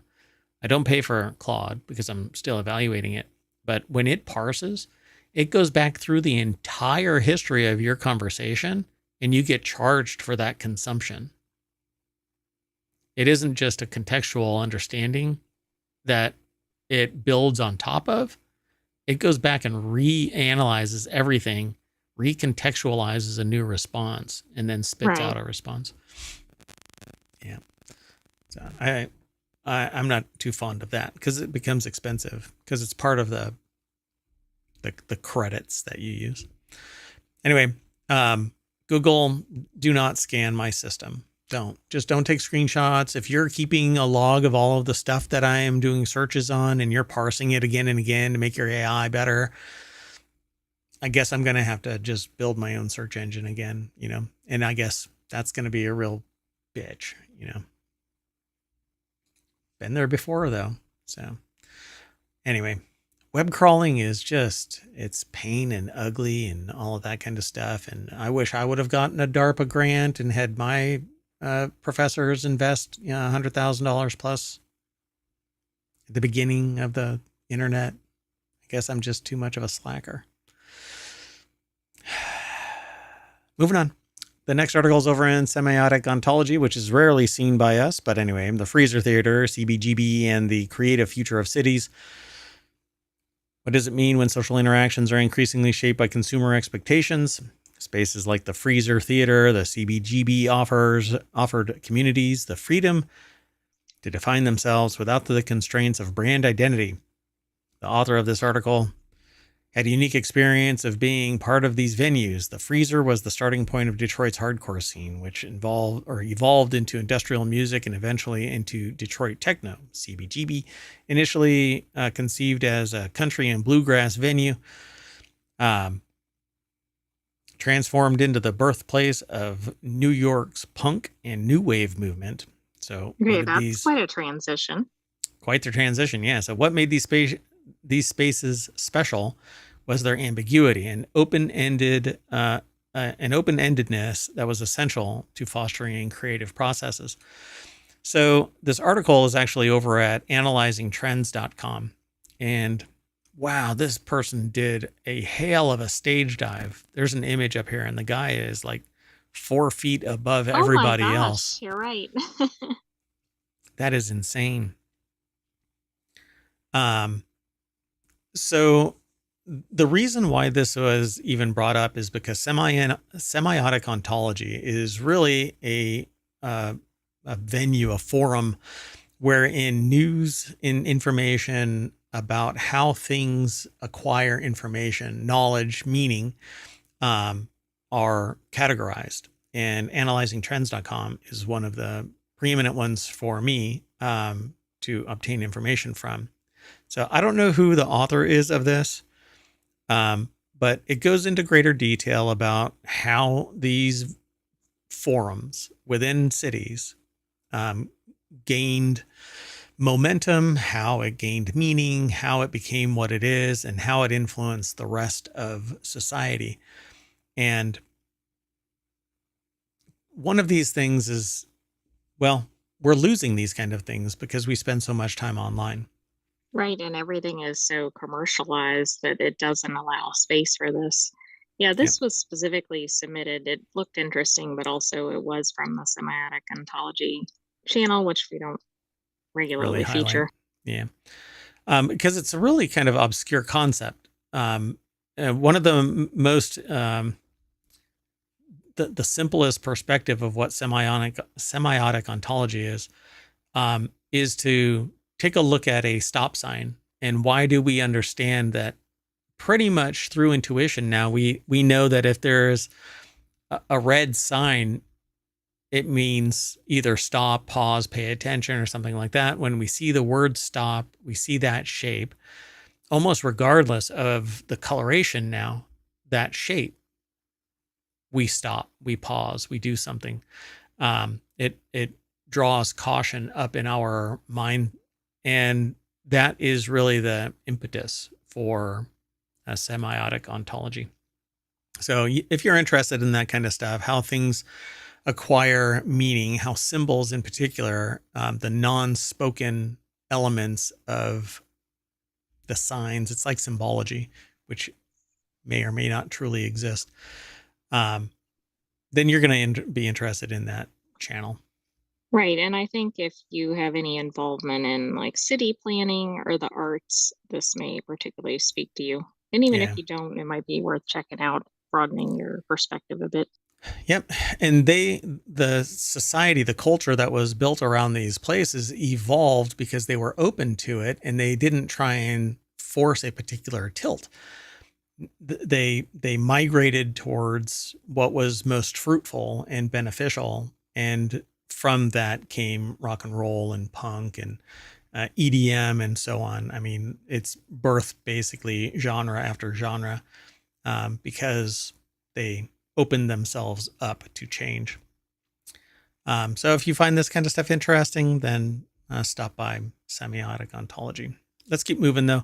don't pay for Claude because I'm still evaluating it. But when it parses, it goes back through the entire history of your conversation, and you get charged for that consumption. It isn't just a contextual understanding that it builds on top of. It goes back and reanalyzes everything, recontextualizes a new response, and then spits out a response. Yeah. So I'm not too fond of that, because it becomes expensive, because it's part of the credits that you use. Anyway, Google, do not scan my system. Don't take screenshots. If you're keeping a log of all of the stuff that I am doing searches on, and you're parsing it again and again to make your AI better, I guess I'm going to have to just build my own search engine again, and I guess that's going to be a real bitch, Been there before, though. So anyway, web crawling is just, it's pain and ugly and all of that kind of stuff. And I wish I would have gotten a DARPA grant and had my professors invest $100,000 plus at the beginning of the internet. I guess I'm just too much of a slacker. Moving on. The next article is over in Semiotic Ontology, which is rarely seen by us. But anyway, the Freezer Theater, CBGB, and the creative future of cities. What does it mean when social interactions are increasingly shaped by consumer expectations? Spaces like the Freezer Theater, the CBGB offered communities the freedom to define themselves without the constraints of brand identity. The author of this article had a unique experience of being part of these venues. The Freezer was the starting point of Detroit's hardcore scene, which evolved into industrial music and eventually into Detroit techno. CBGB, initially conceived as a country and bluegrass venue, transformed into the birthplace of New York's punk and new wave movement. So Okay, that's quite a transition. Quite the transition, yeah. So what made these spaces special was their ambiguity and an open-endedness that was essential to fostering creative processes. So this article is actually over at analyzingtrends.com. And wow, this person did a hail of a stage dive. There's an image up here, and the guy is like 4 feet above Oh my everybody gosh, else. you're right. That is insane. So the reason why this was even brought up is because semiotic ontology is really a venue, a forum wherein news and information about how things acquire information, knowledge, meaning, are categorized. And analyzingtrends.com is one of the preeminent ones for me to obtain information from. So I don't know who the author is of this, but it goes into greater detail about how these forums within cities gained momentum, how it gained meaning, how it became what it is, and how it influenced the rest of society. And one of these things is, well, we're losing these kind of things because we spend so much time online. Right, and everything is so commercialized that it doesn't allow space for this. Yeah, Yep. this was specifically submitted. It looked interesting, but also it was from the Semiotic Ontology channel, which we don't Really regularly highlight. feature. Yeah. Because it's a really kind of obscure concept. One of the most, the simplest perspective of what semiotic ontology is to take a look at a stop sign. And why do we understand that? Pretty much through intuition now, we know that if there's a red sign, it means either stop, pause, pay attention, or something like that. When we see the word stop, we see that shape, almost regardless of the coloration now, that shape, we stop, we pause, we do something. It draws caution up in our mind. And that is really the impetus for a semiotic ontology. So if you're interested in that kind of stuff, how things acquire meaning, how symbols in particular, the non-spoken elements of the signs, it's like symbology, which may or may not truly exist, then you're going to be interested in that channel. Right, and I think if you have any involvement in like city planning or the arts, this may particularly speak to you. And even if Yeah. you don't, it might be worth checking out, broadening your perspective a bit. Yep. And the society, the culture that was built around these places evolved because they were open to it and they didn't try and force a particular tilt. They migrated towards what was most fruitful and beneficial. And from that came rock and roll and punk and EDM and so on. I mean, it's birthed basically genre after genre because they opened themselves up to change. So if you find this kind of stuff interesting, then stop by Semiotic Ontology. Let's keep moving though.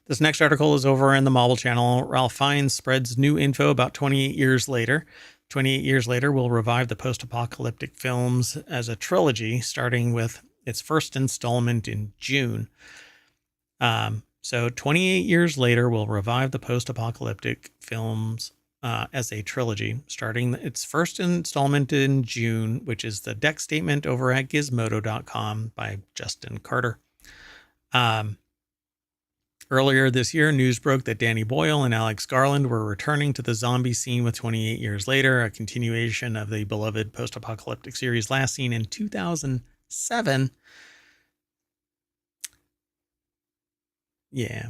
This next article is over in the Marvel channel. Ralph Fiennes spreads new info about 28 years later. 28 years later will revive the post-apocalyptic films as a trilogy, starting with its first installment in June. So 28 years later will revive the post-apocalyptic films as a trilogy, starting its first installment in June, which is the deck statement over at gizmodo.com by Justin Carter. Earlier this year, news broke that Danny Boyle and Alex Garland were returning to the zombie scene with 28 years later, a continuation of the beloved post-apocalyptic series last seen in 2007. Yeah,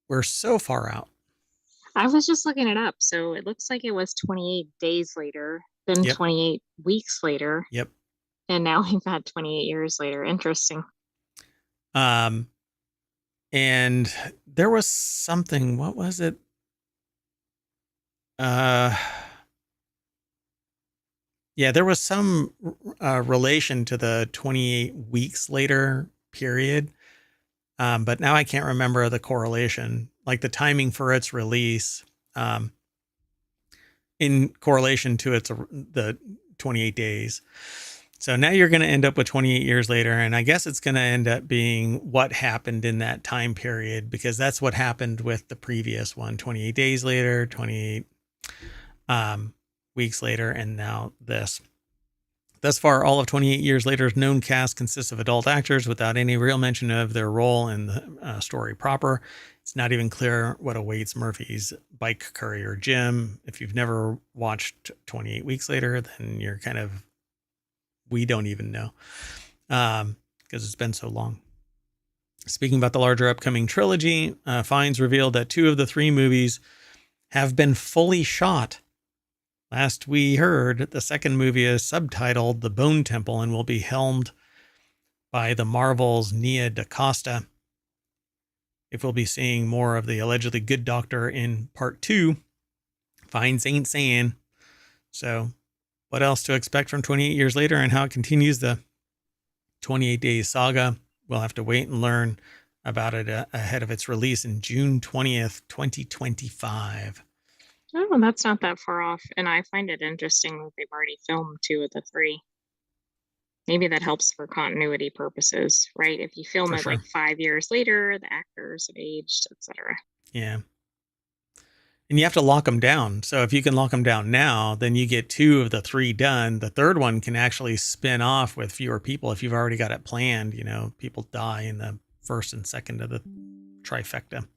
we're so far out. I was just looking it up. So it looks like it was 28 days later, then Yep. 28 weeks later, Yep. and now we've had 28 years later. Interesting. And there was something, what was it? Yeah, there was some relation to the 28 weeks later period. But now I can't remember the correlation, like the timing for its release, in correlation to the 28 days. So now you're going to end up with 28 years later, and I guess it's going to end up being what happened in that time period, because that's what happened with the previous one, 28 days later, 28 weeks later, and now this. Thus far, all of 28 years later's known cast consists of adult actors without any real mention of their role in the story proper. It's not even clear what awaits Murphy's bike courier, Jim. If you've never watched 28 Weeks Later, then you're kind of, we don't even know, because it's been so long. Speaking about the larger upcoming trilogy, finds revealed that 2 of the 3 movies have been fully shot. Last we heard, the second movie is subtitled The Bone Temple and will be helmed by the Marvel's Nia DaCosta. If we'll be seeing more of the allegedly good doctor in part 2, Finds ain't saying. So what else to expect from 28 years later and how it continues the 28 Days saga? We'll have to wait and learn about it ahead of its release in June 20th, 2025. Oh, that's not that far off. And I find it interesting that they've already filmed 2 of the 3. Maybe that helps for continuity purposes, right? If you film For it sure. like 5 years later, the actors have aged, etc. Yeah. And you have to lock them down. So if you can lock them down now, then you get 2 of the 3 done. The third one can actually spin off with fewer people if you've already got it planned. You know, people die in the first and second of the trifecta.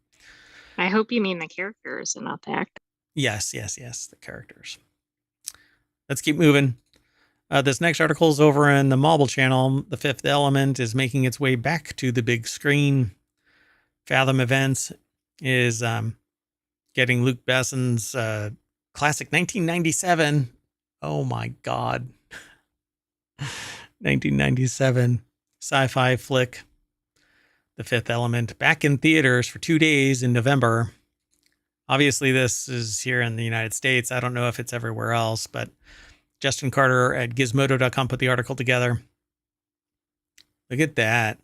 I hope you mean the characters and not the actors. Yes, the characters. Let's keep moving. This next article is over in the Marvel channel. The Fifth Element is making its way back to the big screen. Fathom Events is getting Luc Besson's classic 1997. Oh my God. 1997 sci-fi flick, The Fifth Element, back in theaters for 2 days in November. Obviously, this is here in the United States. I don't know if it's everywhere else, but Justin Carter at Gizmodo.com put the article together. Look at that.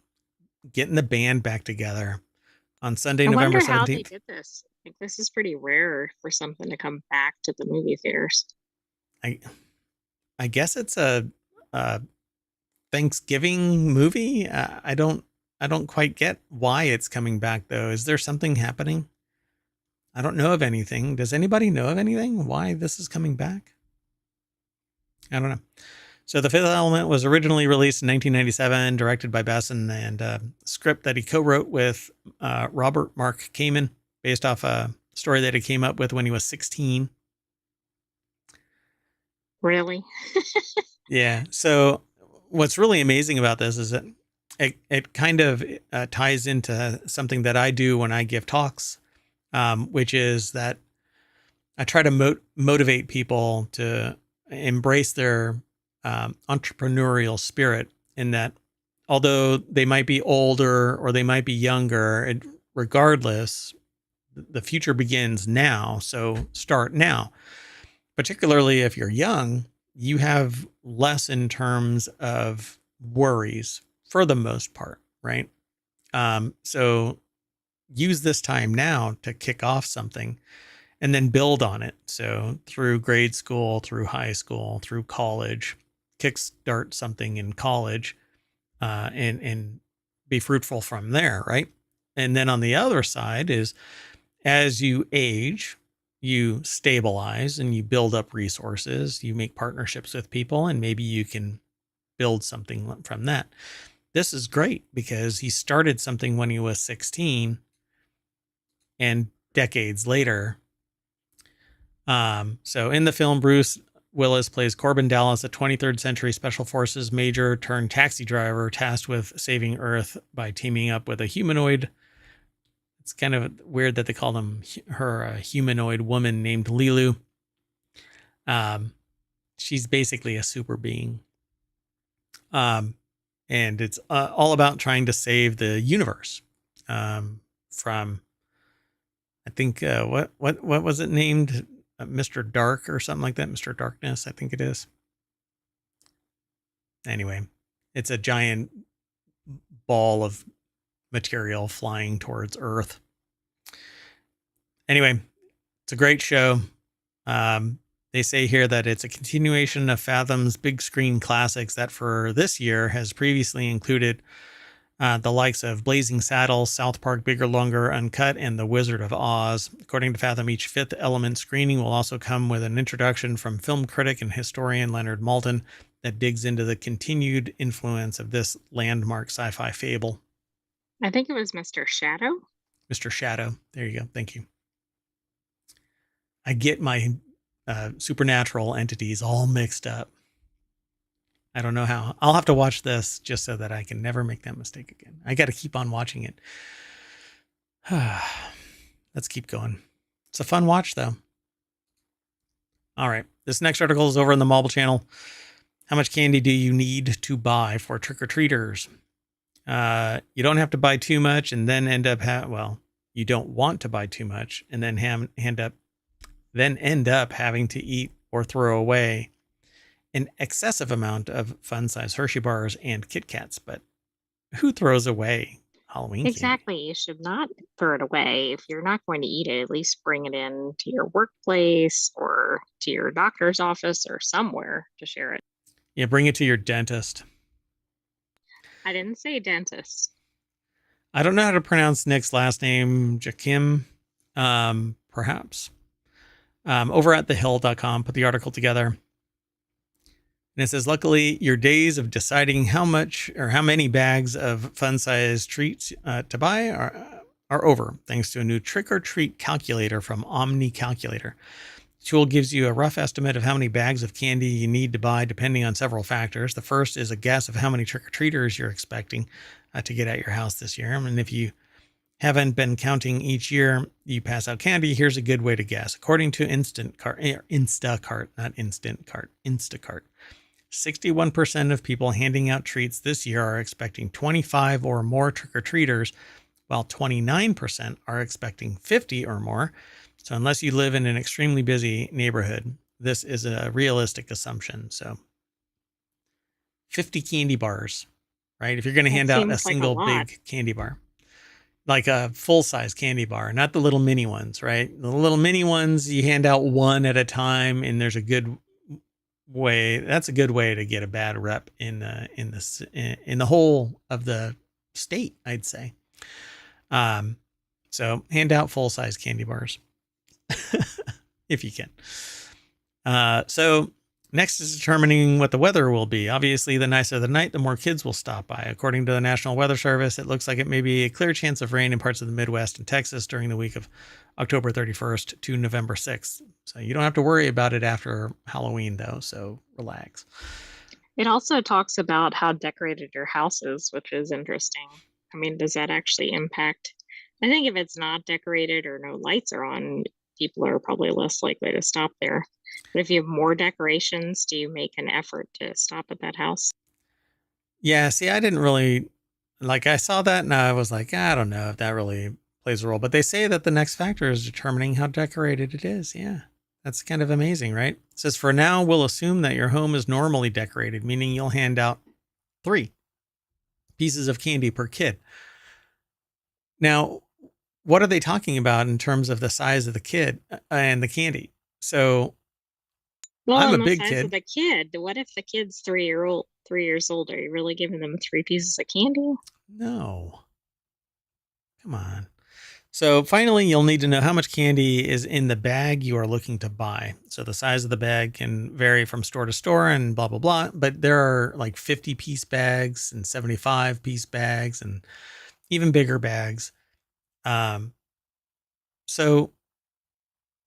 Getting the band back together on Sunday, November 17th. I wonder how they did this. Like, this is pretty rare for something to come back to the movie theaters. I guess it's a Thanksgiving movie. I don't quite get why it's coming back, though. Is there something happening? I don't know of anything. Does anybody know of anything? Why this is coming back? I don't know. So The Fifth Element was originally released in 1997, directed by Besson, and a script that he co-wrote with Robert Mark Kamen, based off a story that he came up with when he was 16. Really? Yeah. So what's really amazing about this is that it kind of ties into something that I do when I give talks, which is that I try to motivate people to embrace their entrepreneurial spirit, in that although they might be older or they might be younger, regardless, the future begins now. So start now. Particularly if you're young, you have less in terms of worries for the most part, right? So use this time now to kick off something and then build on it. So through grade school, through high school, through college, kickstart something in college, and be fruitful from there, right? And then on the other side is, as you age, you stabilize and you build up resources, you make partnerships with people, and maybe you can build something from that. This is great because he started something when he was 16, and decades later. So in the film, Bruce Willis plays Corbin Dallas, a 23rd century special forces major turned taxi driver tasked with saving Earth by teaming up with a humanoid. It's kind of weird that they call her a humanoid woman named Lilu. She's basically a super being. And it's all about trying to save the universe from, I think, what was it named? Mr. Dark or something like that. Mr. Darkness, I think it is. Anyway, it's a giant ball of material flying towards Earth. Anyway, it's a great show. They say here that it's a continuation of Fathom's big screen classics that for this year has previously included the likes of Blazing Saddles, South Park Bigger, Longer, Uncut, and The Wizard of Oz. According to Fathom, each Fifth Element screening will also come with an introduction from film critic and historian Leonard Maltin that digs into the continued influence of this landmark sci-fi fable. I think it was Mr. Shadow. Mr. Shadow. There you go. Thank you. I get my supernatural entities all mixed up. I don't know how. I'll have to watch this just so that I can never make that mistake again. I got to keep on watching it. Let's keep going. It's a fun watch, though. All right. This next article is over in the Marble Channel. How much candy do you need to buy for trick-or-treaters? You don't have to buy too much and then end up you don't want to buy too much and then end up having to eat or throw away an excessive amount of fun-size Hershey bars and Kit Kats. But who throws away Halloween exactly candy? You should not throw it away. If you're not going to eat it, at least bring it in to your workplace or to your doctor's office or somewhere to share it. Yeah, bring it to your dentist. I didn't say dentist. I don't know how to pronounce Nick's last name. Jakim, perhaps. Over at thehill.com, put the article together. And it says, luckily, your days of deciding how much or how many bags of fun-sized treats to buy are over, thanks to a new trick-or-treat calculator from Omni Calculator. The tool gives you a rough estimate of how many bags of candy you need to buy, depending on several factors. The first is a guess of how many trick-or-treaters you're expecting to get at your house this year. And if you haven't been counting each year you pass out candy, here's a good way to guess. According to Instacart, 61% of people handing out treats this year are expecting 25 or more trick-or-treaters, while 29% are expecting 50 or more. So unless you live in an extremely busy neighborhood, this is a realistic assumption. So 50 candy bars, right? If you're going to hand out a single big candy bar, like a full-size candy bar, not the little mini ones, right? The little mini ones, you hand out one at a time, and there's a good way. That's a good way to get a bad rep in the whole of the state, I'd say. So hand out full-size candy bars if you can. So next is determining what the weather will be. Obviously, the nicer the night, the more kids will stop by. According to the National Weather Service, it looks like it may be a clear chance of rain in parts of the Midwest and Texas during the week of October 31st to November 6th. So you don't have to worry about it after Halloween, though, so relax. It also talks about how decorated your house is, which is interesting. I mean, does that actually impact? I think if it's not decorated or no lights are on, people are probably less likely to stop there. But if you have more decorations, do you make an effort to stop at that house? Yeah, see, I didn't really, I saw that and I was like, I don't know if that really plays a role. But they say that the next factor is determining how decorated it is. Yeah, that's kind of amazing, right? It says, for now, we'll assume that your home is normally decorated, meaning you'll hand out 3 pieces of candy per kid. Now, what are they talking about in terms of the size of the kid and the candy? So, well, I'm a the big size kid. of the kid. What if the kid's 3 years old? Are you really giving them 3 pieces of candy? No. Come on. So finally, you'll need to know how much candy is in the bag you are looking to buy. So the size of the bag can vary from store to store and blah, blah, blah. But there are like 50-piece bags and 75-piece bags and even bigger bags. So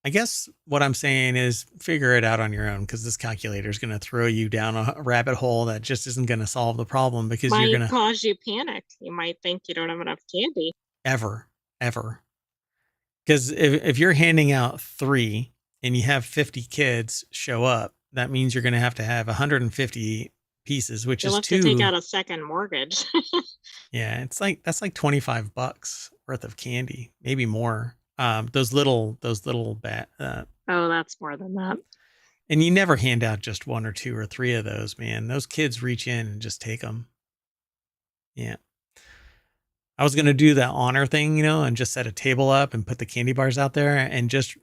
I guess what I'm saying is figure it out on your own, because this calculator is going to throw you down a rabbit hole that just isn't going to solve the problem, because you're going to cause you panic. You might think you don't have enough candy. Ever. Because if you're handing out 3 and you have 50 kids show up, that means you're going to have 150 pieces, which You'll is have 2. to take out a second mortgage. Yeah, that's like $25 worth of candy, maybe more. Those little oh, that's more than that. And you never hand out just 1 or 2 or 3 of those, man. Those kids reach in and just take them. Yeah. I was going to do the honor thing, and just set a table up and put the candy bars out there and just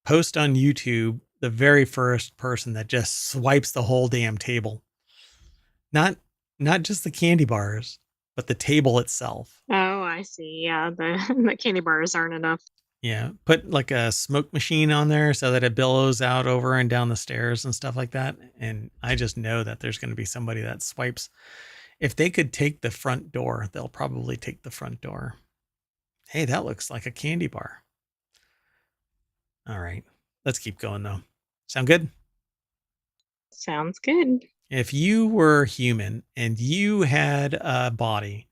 post on YouTube the very first person that just swipes the whole damn table. Not not just the candy bars, but the table itself. Oh, I see. Yeah, the the candy bars aren't enough. Yeah, put like a smoke machine on there so that it billows out over and down the stairs and stuff like that. And I just know that there's going to be somebody that swipes. If they could take the front door, they'll probably take the front door. Hey, that looks like a candy bar. All right, let's keep going though. Sound good? Sounds good. If you were human and you had a body,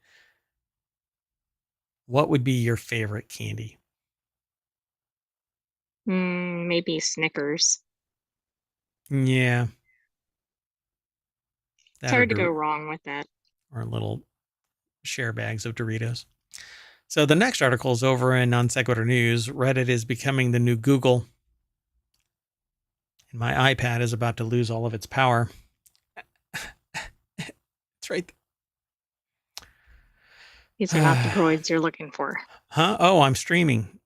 what would be your favorite candy? Maybe Snickers. Yeah, It's that or hard to go wrong with that. little share bags of Doritos. So the next article is over in Non Sequitur News. Reddit is becoming the new Google. And my iPad is about to lose all of its power. It's right. These are not the droids you're looking for. Huh? Oh, I'm streaming.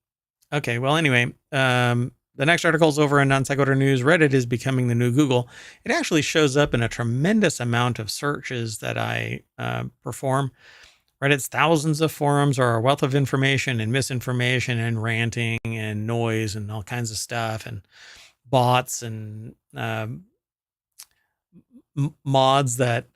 Okay. Well, anyway, the next article is over in Non Sequitur News. Reddit is becoming the new Google. It actually shows up in a tremendous amount of searches that I perform. Reddit's thousands of forums are a wealth of information and misinformation and ranting and noise and all kinds of stuff and bots and mods that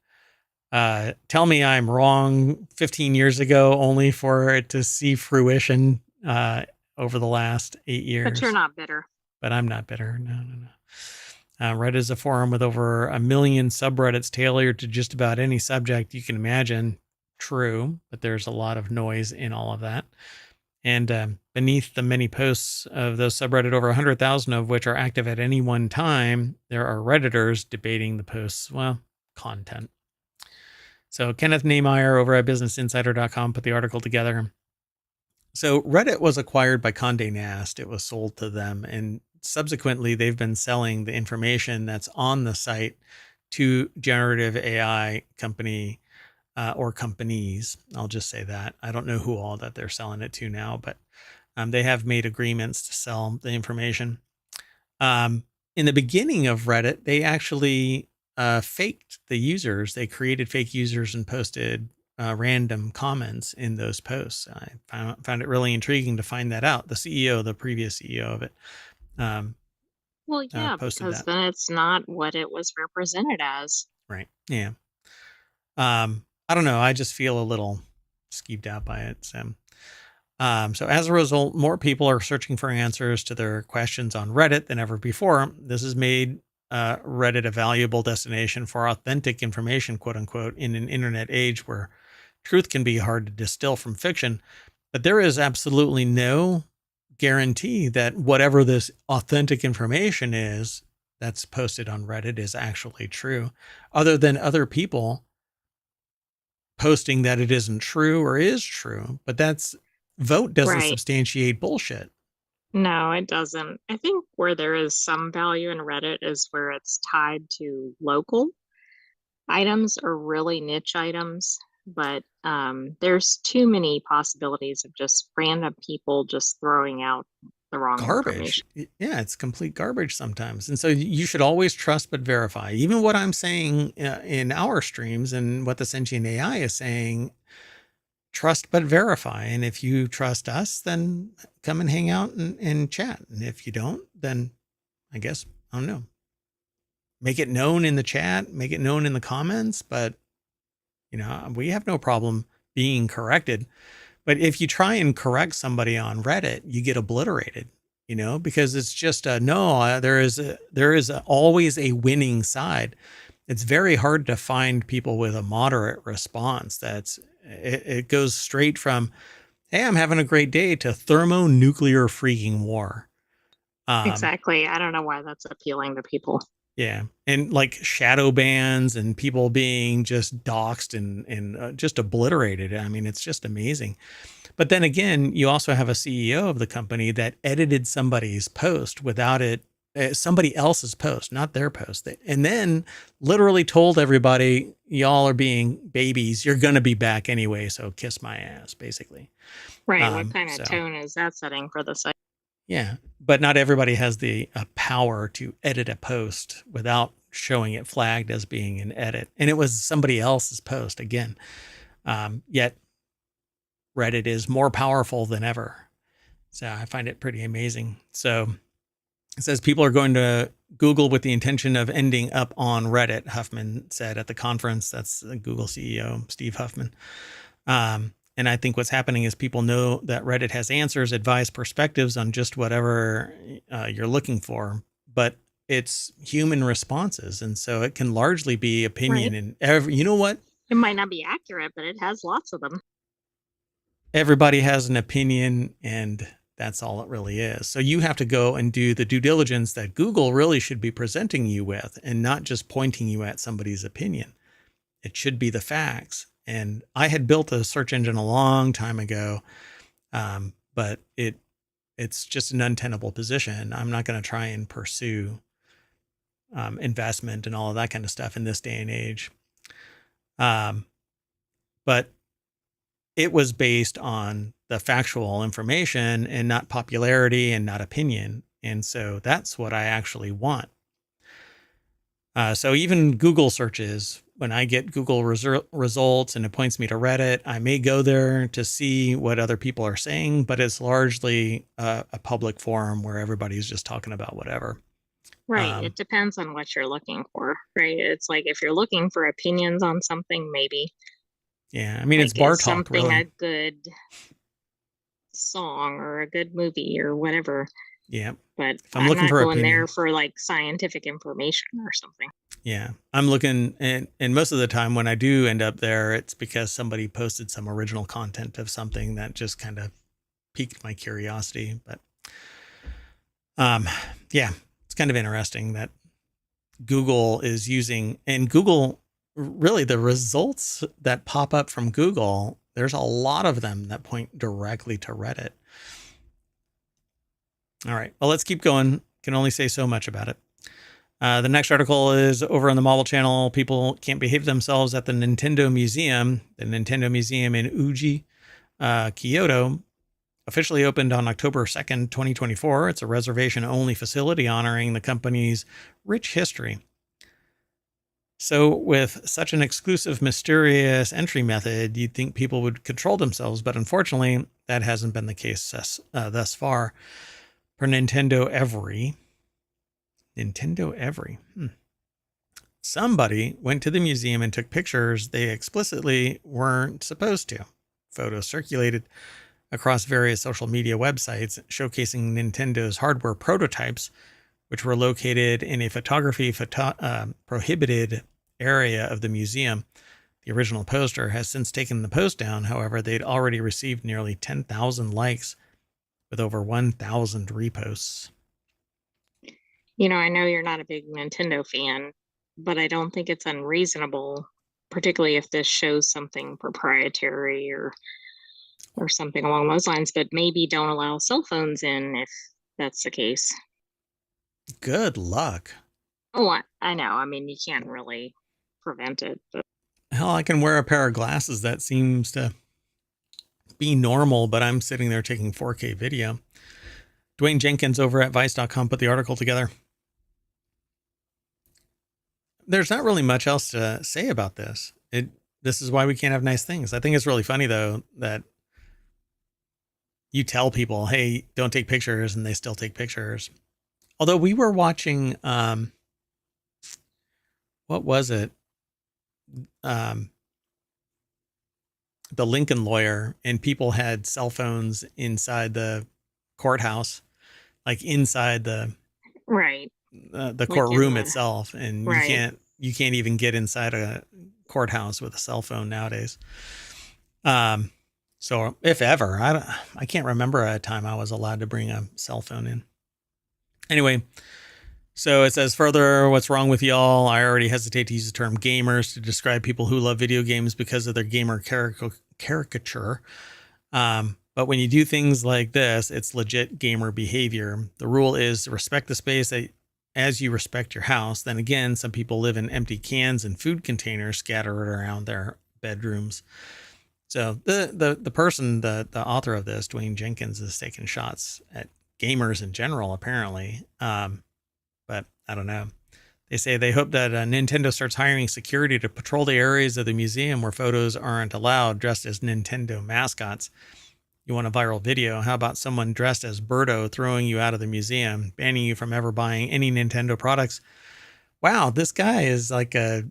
tell me I'm wrong 15 years ago, only for it to see fruition over the last 8 years. But you're not bitter. But I'm not bitter. No. Reddit is a forum with over 1 million subreddits tailored to just about any subject you can imagine. True, but there's a lot of noise in all of that. And beneath the many posts of those subreddit, over 100,000 of which are active at any one time, there are Redditors debating the post's, content. So Kenneth Nehmeyer over at BusinessInsider.com put the article together. So Reddit was acquired by Condé Nast. It was sold to them. And subsequently, they've been selling the information that's on the site to generative AI company or companies. I'll just say that. I don't know who all that they're selling it to now, but they have made agreements to sell the information. In the beginning of Reddit, they actually faked the users. They created fake users and posted random comments in those posts. I found it really intriguing to find that out. The previous CEO of it, well, yeah, because then it's not what it was represented as. Right. Yeah. I don't know. I just feel a little skeeved out by it. So as a result, more people are searching for answers to their questions on Reddit than ever before. This has made Reddit a valuable destination for authentic information, quote unquote, in an internet age where truth can be hard to distill from fiction. But there is absolutely no guarantee that whatever this authentic information is that's posted on Reddit is actually true, other than other people posting that it isn't true or is true. But vote doesn't substantiate bullshit. No, it doesn't. I think where there is some value in Reddit is where it's tied to local items or really niche items. But there's too many possibilities of just random people just throwing out the wrong garbage. Yeah, it's complete garbage sometimes. And so you should always trust but verify. Even what I'm saying in our streams and what the sentient AI is saying, trust but verify. And if you trust us, then come and hang out and chat. And if you don't, then I guess, I don't know. Make it known in the chat, make it known in the comments, but we have no problem being corrected. But if you try and correct somebody on Reddit, you get obliterated, because it's just there is always a winning side. It's very hard to find people with a moderate response. It goes straight from, hey, I'm having a great day, to thermonuclear freaking war. Exactly. I don't know why that's appealing to people. Yeah. And like shadow bans and people being just doxxed and just obliterated. I mean, it's just amazing. But then again, you also have a CEO of the company that edited somebody's post without it somebody else's post, not their post. And then literally told everybody, y'all are being babies. You're going to be back anyway. So kiss my ass, basically. Right. What kind of So tone is that setting for the site? yeah, but not everybody has the power to edit a post without showing it flagged as being an edit. And it was somebody else's post again. Yet Reddit is more powerful than ever. So I find it pretty amazing. So it says people are going to Google with the intention of ending up on Reddit, Huffman said at the conference. That's the Google CEO, Steve Huffman. And I think what's happening is people know that Reddit has answers, advice, perspectives on just whatever you're looking for, but it's human responses. And so it can largely be opinion. Right. And you know what? It might not be accurate, but it has lots of them. Everybody has an opinion, and that's all it really is. So you have to go and do the due diligence that Google really should be presenting you with, and not just pointing you at somebody's opinion. It should be the facts. And I had built a search engine a long time ago, but it's just an untenable position. I'm not going to try and pursue investment and all of that kind of stuff in this day and age. But it was based on the factual information and not popularity and not opinion. And so that's what I actually want. So even Google searches, when I get Google results and it points me to Reddit, I may go there to see what other people are saying, but it's largely a public forum where everybody's just talking about whatever. Right. It depends on what you're looking for, right? It's like if you're looking for opinions on something, maybe. Yeah, I mean, like, it's bar is talk, something really. A good song or a good movie or whatever. Yeah. But if I'm looking not for going opinion there for like scientific information or something. Yeah, I'm looking, and most of the time when I do end up there, it's because somebody posted some original content of something that just kind of piqued my curiosity. But yeah, it's kind of interesting that Google is using, and Google, really the results that pop up from Google, there's a lot of them that point directly to Reddit. All right, well, let's keep going. Can only say so much about it. The next article is over on the Marvel Channel. People can't behave themselves at the Nintendo Museum. The Nintendo Museum in Uji, Kyoto, officially opened on October 2nd, 2024. It's a reservation-only facility honoring the company's rich history. So with such an exclusive, mysterious entry method, you'd think people would control themselves, but unfortunately, that hasn't been the case thus far. Per Nintendo Every, somebody went to the museum and took pictures they explicitly weren't supposed to. Photos circulated across various social media websites showcasing Nintendo's hardware prototypes, which were located in a photography prohibited area of the museum. The original poster has since taken the post down. However, they'd already received nearly 10,000 likes with over 1,000 reposts. You know, I know you're not a big Nintendo fan, but I don't think it's unreasonable, particularly if this shows something proprietary or something along those lines, but maybe don't allow cell phones in if that's the case. Good luck. Oh, I know. I mean, you can't really prevent it, but hell, I can wear a pair of glasses that seems to be normal, but I'm sitting there taking 4K video. Dwayne Jenkins over at Vice.com put the article together. There's not really much else to say about this. This is why we can't have nice things. I think it's really funny, though, that you tell people, hey, don't take pictures, and they still take pictures. Although we were watching, what was it? The Lincoln Lawyer, and people had cell phones inside the courthouse, like inside the right, the courtroom itself, and you can't even get inside a courthouse with a cell phone nowadays. So if ever, I can't remember a time I was allowed to bring a cell phone in. Anyway, so it says further, what's wrong with y'all? I already hesitate to use the term gamers to describe people who love video games because of their gamer caricature. But when you do things like this, it's legit gamer behavior. The rule is respect the space that as you respect your house. Then again, some people live in empty cans and food containers scattered around their bedrooms. So the person, the author of this, Dwayne Jenkins, is taking shots at gamers in general, apparently. But I don't know. They say they hope that Nintendo starts hiring security to patrol the areas of the museum where photos aren't allowed, dressed as Nintendo mascots. You want a viral video? How about someone dressed as Birdo throwing you out of the museum, banning you from ever buying any Nintendo products? Wow, this guy is like a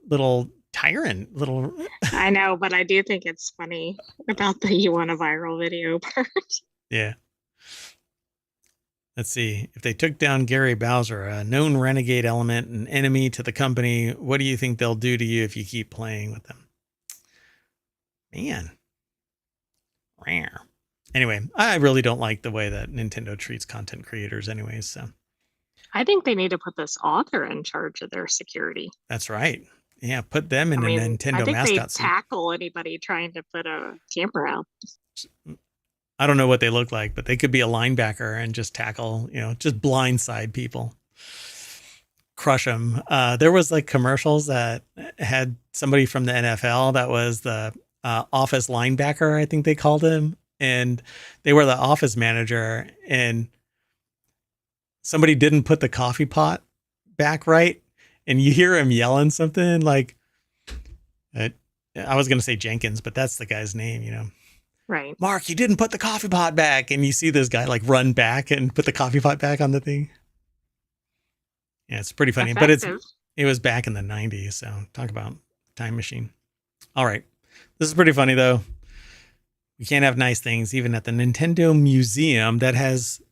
little tyrant, little. I know, but I do think it's funny about the you want a viral video part. Yeah. Let's see. If they took down Gary Bowser, a known renegade element and enemy to the company, what do you think they'll do to you if you keep playing with them? Man. Rare. Anyway, I really don't like the way that Nintendo treats content creators anyways. So I think they need to put this author in charge of their security. that's right. Yeah, put them in I a mean, I Nintendo think they mascot suit. tackle anybody trying to put a camera out. I don't know what they look like, but they could be a linebacker and just tackle, just blindside people, crush them. There was like commercials that had somebody from the NFL that was the office linebacker, I think they called him, and they were the office manager, and somebody didn't put the coffee pot back right, and you hear him yelling something like, I was going to say Jenkins, but that's the guy's name, Right. Mark, you didn't put the coffee pot back. And you see this guy like run back and put the coffee pot back on the thing. Yeah, it's pretty funny, Effective. but it was back in the 90s. So talk about time machine. All right. This is pretty funny though. You can't have nice things even at the Nintendo Museum that has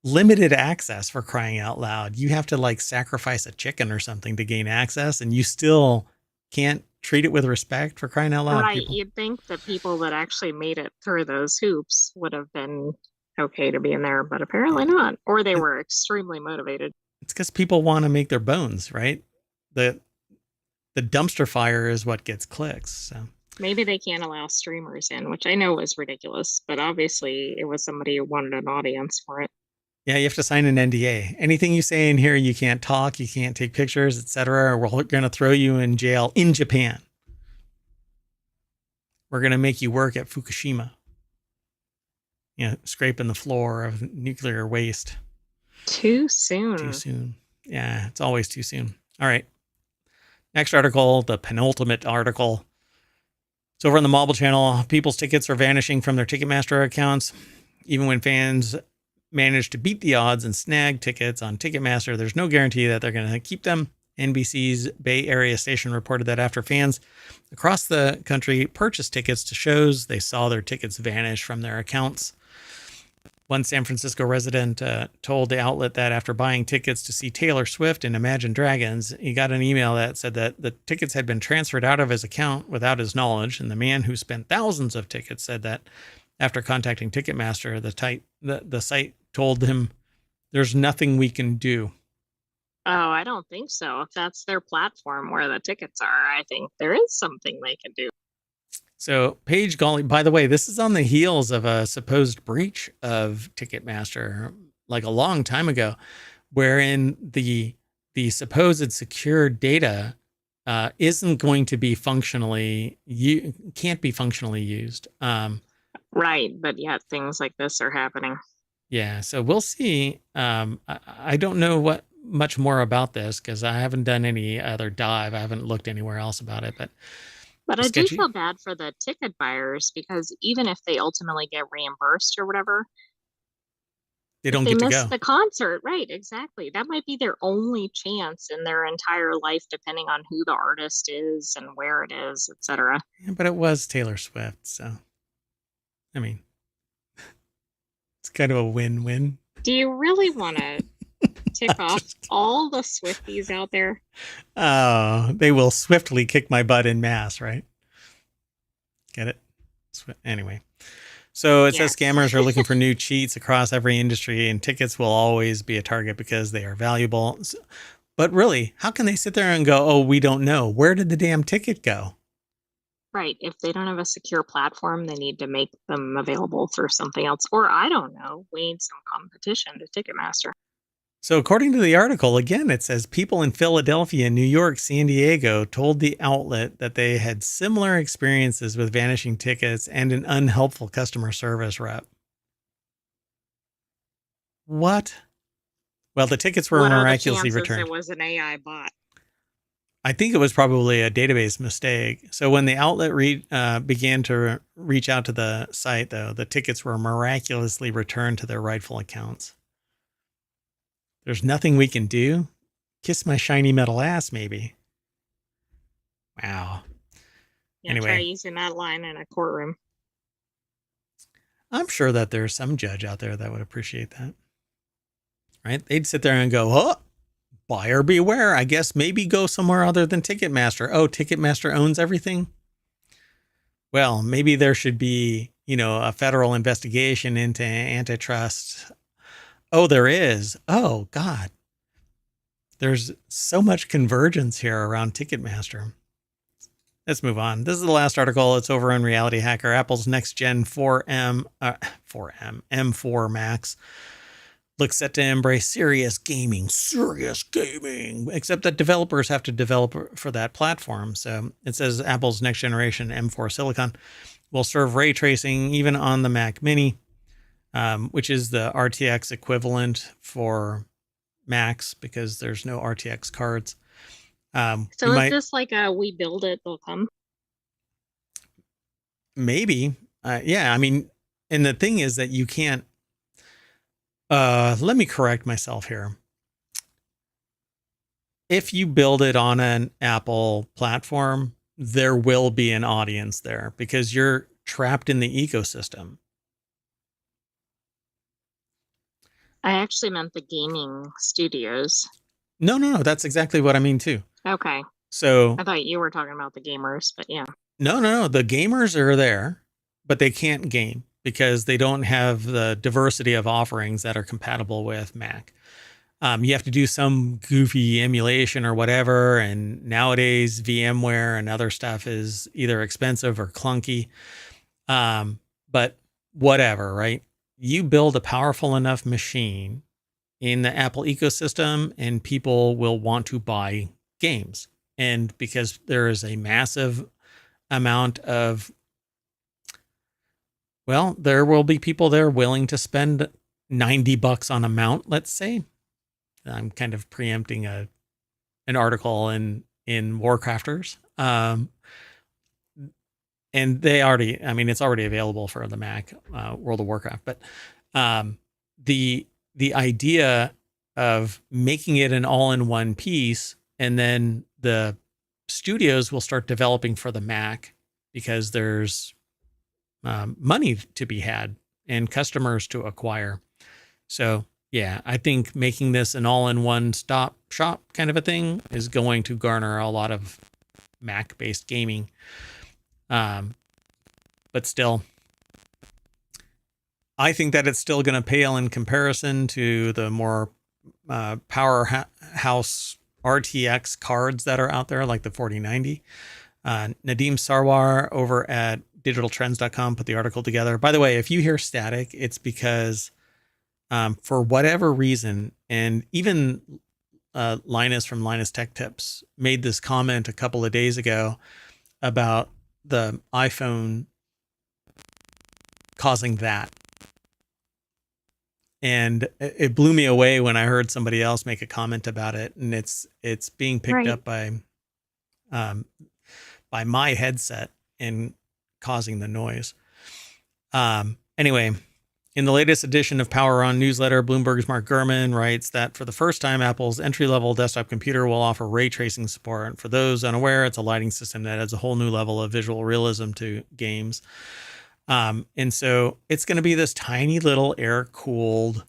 limited access, for crying out loud. You have to like sacrifice a chicken or something to gain access, and you still can't treat it with respect, for crying out loud. Right. People. You'd think the people that actually made it through those hoops would have been okay to be in there, but apparently not. Or they were extremely motivated. It's because people want to make their bones, right? The dumpster fire is what gets clicks. So Maybe they can't allow streamers in, which I know is ridiculous, but obviously it was somebody who wanted an audience for it. yeah, you have to sign an NDA. Anything you say in here, you can't talk, you can't take pictures, etc. We're going to throw you in jail in Japan. We're going to make you work at Fukushima. Scraping the floor of nuclear waste. Too soon. Too soon. Yeah, it's always too soon. All right. Next article, the penultimate article. So over on the Mobile Channel, people's tickets are vanishing from their Ticketmaster accounts. Even when fans manage to beat the odds and snag tickets on Ticketmaster, there's no guarantee that they're going to keep them. NBC's Bay Area station reported that after fans across the country purchased tickets to shows, they saw their tickets vanish from their accounts. One San Francisco resident told the outlet that after buying tickets to see Taylor Swift and Imagine Dragons, he got an email that said that the tickets had been transferred out of his account without his knowledge. And the man who spent thousands of tickets said that after contacting Ticketmaster, the site told him, "There's nothing we can do." Oh, I don't think so. If that's their platform where the tickets are, I think there is something they can do. So Paige Gawley, by the way, this is on the heels of a supposed breach of Ticketmaster like a long time ago, wherein the supposed secure data isn't going to be can't be functionally used. Right, but yet things like this are happening. Yeah, so we'll see. I don't know much more about this because I haven't done any other dive. I haven't looked anywhere else about it, but I do feel bad for the ticket buyers because even if they ultimately get reimbursed or whatever, they don't get to go. They miss the concert, right? Exactly. That might be their only chance in their entire life, depending on who the artist is and where it is, etc. Yeah, but it was Taylor Swift, so I mean, it's kind of a win-win. Do you really want to tick off all the Swifties out there? Oh, they will swiftly kick my butt in mass, right? Get it? Anyway. So it says scammers are looking for new cheats across every industry, and tickets will always be a target because they are valuable. But really, how can they sit there and go, "Oh, we don't know. Where did the damn ticket go?" Right. If they don't have a secure platform, they need to make them available through something else. Or I don't know. We need some competition to Ticketmaster. So, according to the article, again, it says people in Philadelphia, New York, San Diego told the outlet that they had similar experiences with vanishing tickets and an unhelpful customer service rep. What? Well, the tickets were What are the miraculously chances it returned. was an AI bot? I think it was probably a database mistake. So when the outlet began to reach out to the site, though, the tickets were miraculously returned to their rightful accounts. There's nothing we can do. Kiss my shiny metal ass, maybe. Wow. Yeah, try Anyway, using that line in a courtroom. I'm sure that there's some judge out there that would appreciate that. Right? They'd sit there and go, oh, buyer beware. I guess maybe go somewhere other than Ticketmaster. Oh, Ticketmaster owns everything. Well, maybe there should be, a federal investigation into antitrust. Oh, there is. Oh, God. There's so much convergence here around Ticketmaster. Let's move on. This is the last article. It's over on Reality Hacker. Apple's next gen 4M, M4 Max looks set to embrace serious gaming, except that developers have to develop for that platform. So it says Apple's next generation M4 silicon will serve ray tracing even on the Mac Mini, which is the RTX equivalent for Macs because there's no RTX cards. So is this like a we build it, they'll come? Maybe. Yeah, I mean, and the thing is that you can't, let me correct myself here. If you build it on an Apple platform, there will be an audience there because you're trapped in the ecosystem. I actually meant the gaming studios. No, that's exactly what I mean too. Okay. So I thought you were talking about the gamers, but yeah. no. The gamers are there, but they can't game because they don't have the diversity of offerings that are compatible with Mac. You have to do some goofy emulation or whatever. And nowadays, VMware and other stuff is either expensive or clunky. But whatever, right? You build a powerful enough machine in the Apple ecosystem, and people will want to buy games. And because there is a massive amount of, well, there will be people there willing to spend $90 on a mount, let's say. I'm kind of preempting an article in Warcrafters. And they already, I mean, it's already available for the Mac, World of Warcraft. But the idea of making it an all-in-one piece, and then the studios will start developing for the Mac because there's money to be had and customers to acquire. So yeah, I think making this an all-in-one stop shop kind of a thing is going to garner a lot of Mac-based gaming. But still, I think that it's still going to pale in comparison to the more powerhouse RTX cards that are out there, like the 4090. Nadeem Sarwar over at digitaltrends.com put the article together. By the way, if you hear static, it's because for whatever reason, and even Linus from Linus Tech Tips made this comment a couple of days ago about the iPhone causing that. And it blew me away when I heard somebody else make a comment about it, and it's being picked up by my headset and causing the noise. Anyway, in the latest edition of Power On newsletter, Bloomberg's Mark Gurman writes that for the first time, Apple's entry-level desktop computer will offer ray tracing support. And for those unaware, it's a lighting system that adds a whole new level of visual realism to games. And so it's going to be this tiny little air-cooled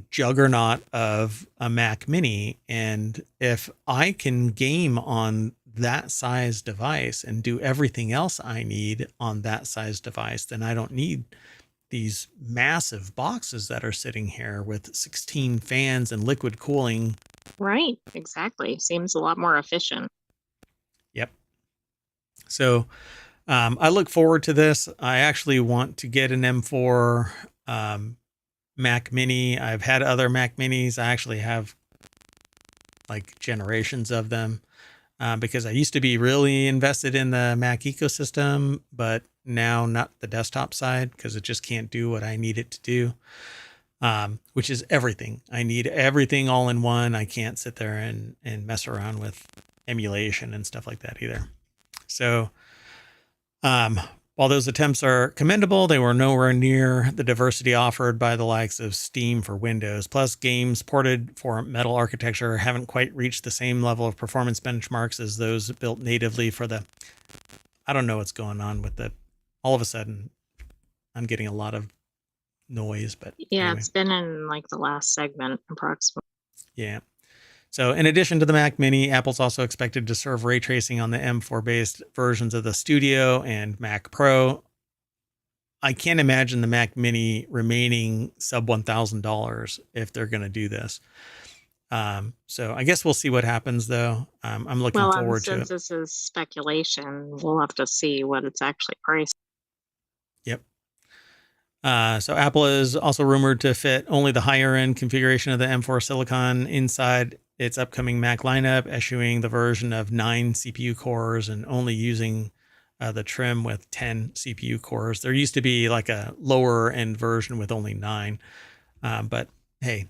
juggernaut of a Mac Mini. And if I can game on that size device and do everything else I need on that size device, then I don't need these massive boxes that are sitting here with 16 fans and liquid cooling. Right, exactly. Seems a lot more efficient. Yep. So I look forward to this. I actually want to get an M4 Mac Mini. I've had other Mac Minis. I actually have like generations of them because I used to be really invested in the Mac ecosystem, but now not the desktop side because it just can't do what I need it to do, which is everything. I need everything all in one. I can't sit there and mess around with emulation and stuff like that either. So, while those attempts are commendable, they were nowhere near the diversity offered by the likes of Steam for Windows. Plus, games ported for Metal architecture haven't quite reached the same level of performance benchmarks as those built natively for the... I don't know what's going on with the... All of a sudden, I'm getting a lot of noise, but yeah, anyway. It's been in like the last segment approximately. Yeah. So in addition to the Mac Mini, Apple's also expected to serve ray tracing on the M4-based versions of the Studio and Mac Pro. I can't imagine the Mac Mini remaining sub $1,000 if they're going to do this. So I guess we'll see what happens, though. I'm looking forward to it. Since this is speculation, we'll have to see what it's actually priced. Yep. So Apple is also rumored to fit only the higher end configuration of the M4 Silicon inside its upcoming Mac lineup, issuing the version of 9 CPU cores and only using the trim with 10 CPU cores. There used to be like a lower end version with only 9. But hey,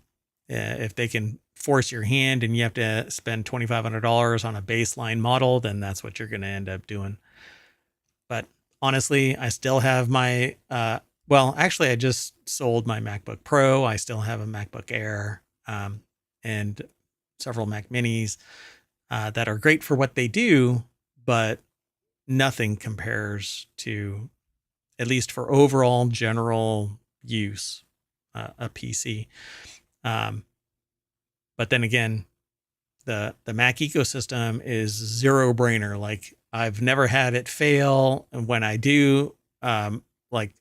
if they can force your hand and you have to spend $2,500 on a baseline model, then that's what you're going to end up doing. But honestly, I still have my, well, actually, I just sold my MacBook Pro. I still have a MacBook Air and several Mac Minis that are great for what they do, but nothing compares to, at least for overall general use, a PC. But then again, the Mac ecosystem is zero brainer. Like I've never had it fail. And when I do, like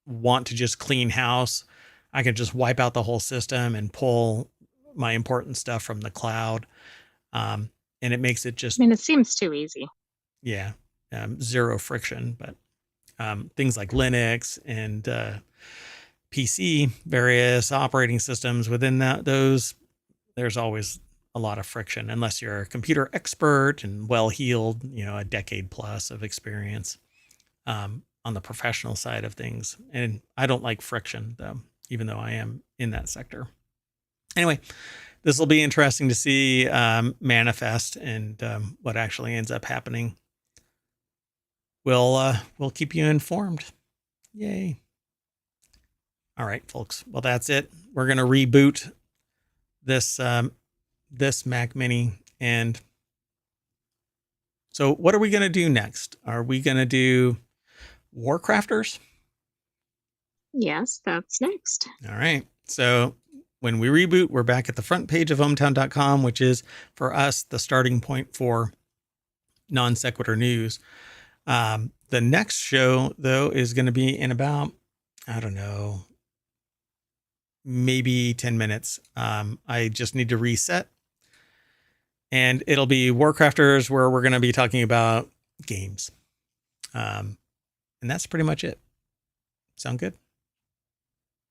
want to just clean house, I can just wipe out the whole system and pull my important stuff from the cloud. And it makes it just, I mean, it seems too easy. Yeah. Zero friction, but things like Linux and PC, various operating systems within those, there's always a lot of friction unless you're a computer expert and well-heeled, a decade plus of experience on the professional side of things. And I don't like friction, though, even though I am in that sector. Anyway, this will be interesting to see manifest and what actually ends up happening. We'll keep you informed. Yay. All right, folks. Well, that's it. We're going to reboot this Mac Mini. And so what are we going to do next? Are we going to do Warcrafters? Yes, that's next. All right. So when we reboot, we're back at the front page of ohmTown.com, which is for us the starting point for non sequitur news. The next show, though, is going to be in about, I don't know, maybe 10 minutes. I just need to reset. And it'll be Warcrafters, where we're going to be talking about games. And that's pretty much it. Sound good?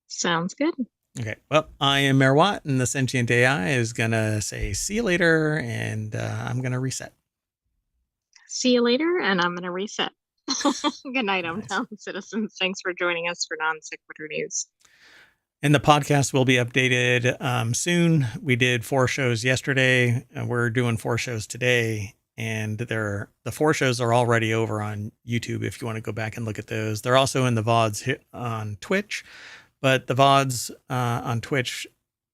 Sounds good. Okay. Well, I am Mayor Watt, and the sentient AI is going to say, see you later, and I'm going to reset. See you later, and I'm going to reset. Good night, Nice. ohmTown citizens. Thanks for joining us for Non Sequitur News. And the podcast will be updated soon. We did 4 shows yesterday, and we're doing 4 shows today. And the 4 shows are already over on YouTube if you want to go back and look at those. They're also in the VODs on Twitch, but the VODs on Twitch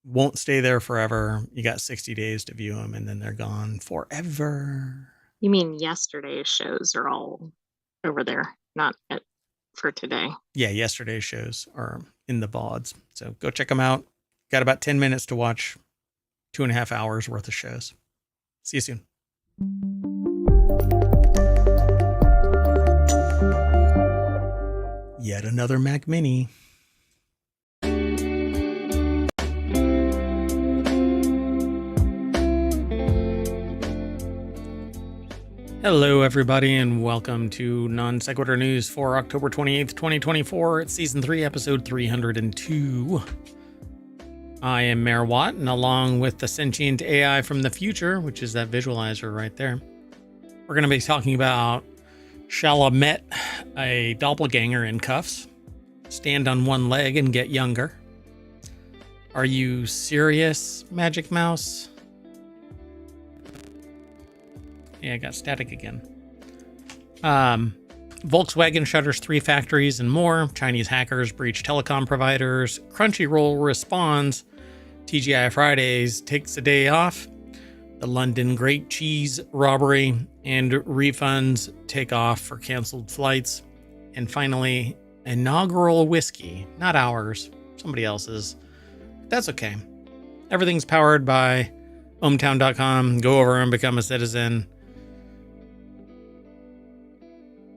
won't stay there forever. You got 60 days to view them, and then they're gone forever. You mean yesterday's shows are all over there, not for today? Yeah, yesterday's shows are in the VODs. So go check them out. Got about 10 minutes to watch 2.5 hours worth of shows. See you soon. Yet another Mac Mini. Hello, everybody, and welcome to Non Sequitur News for October 28th, 2024. It's Season 3, Episode 302. I am Mayor Watt, and along with the sentient AI from the future, which is that visualizer right there, we're going to be talking about Chalamet, a doppelganger in cuffs, stand on one leg and get younger. Are you serious, Magic Mouse? Yeah, I got static again. Volkswagen shutters 3 factories and more. Chinese hackers breach telecom providers. Crunchyroll responds. TGI Fridays takes a day off. The London Great Cheese robbery and refunds take off for canceled flights. And finally, inaugural whiskey, not ours, somebody else's. That's okay. Everything's powered by ohmTown.com. Go over and become a citizen.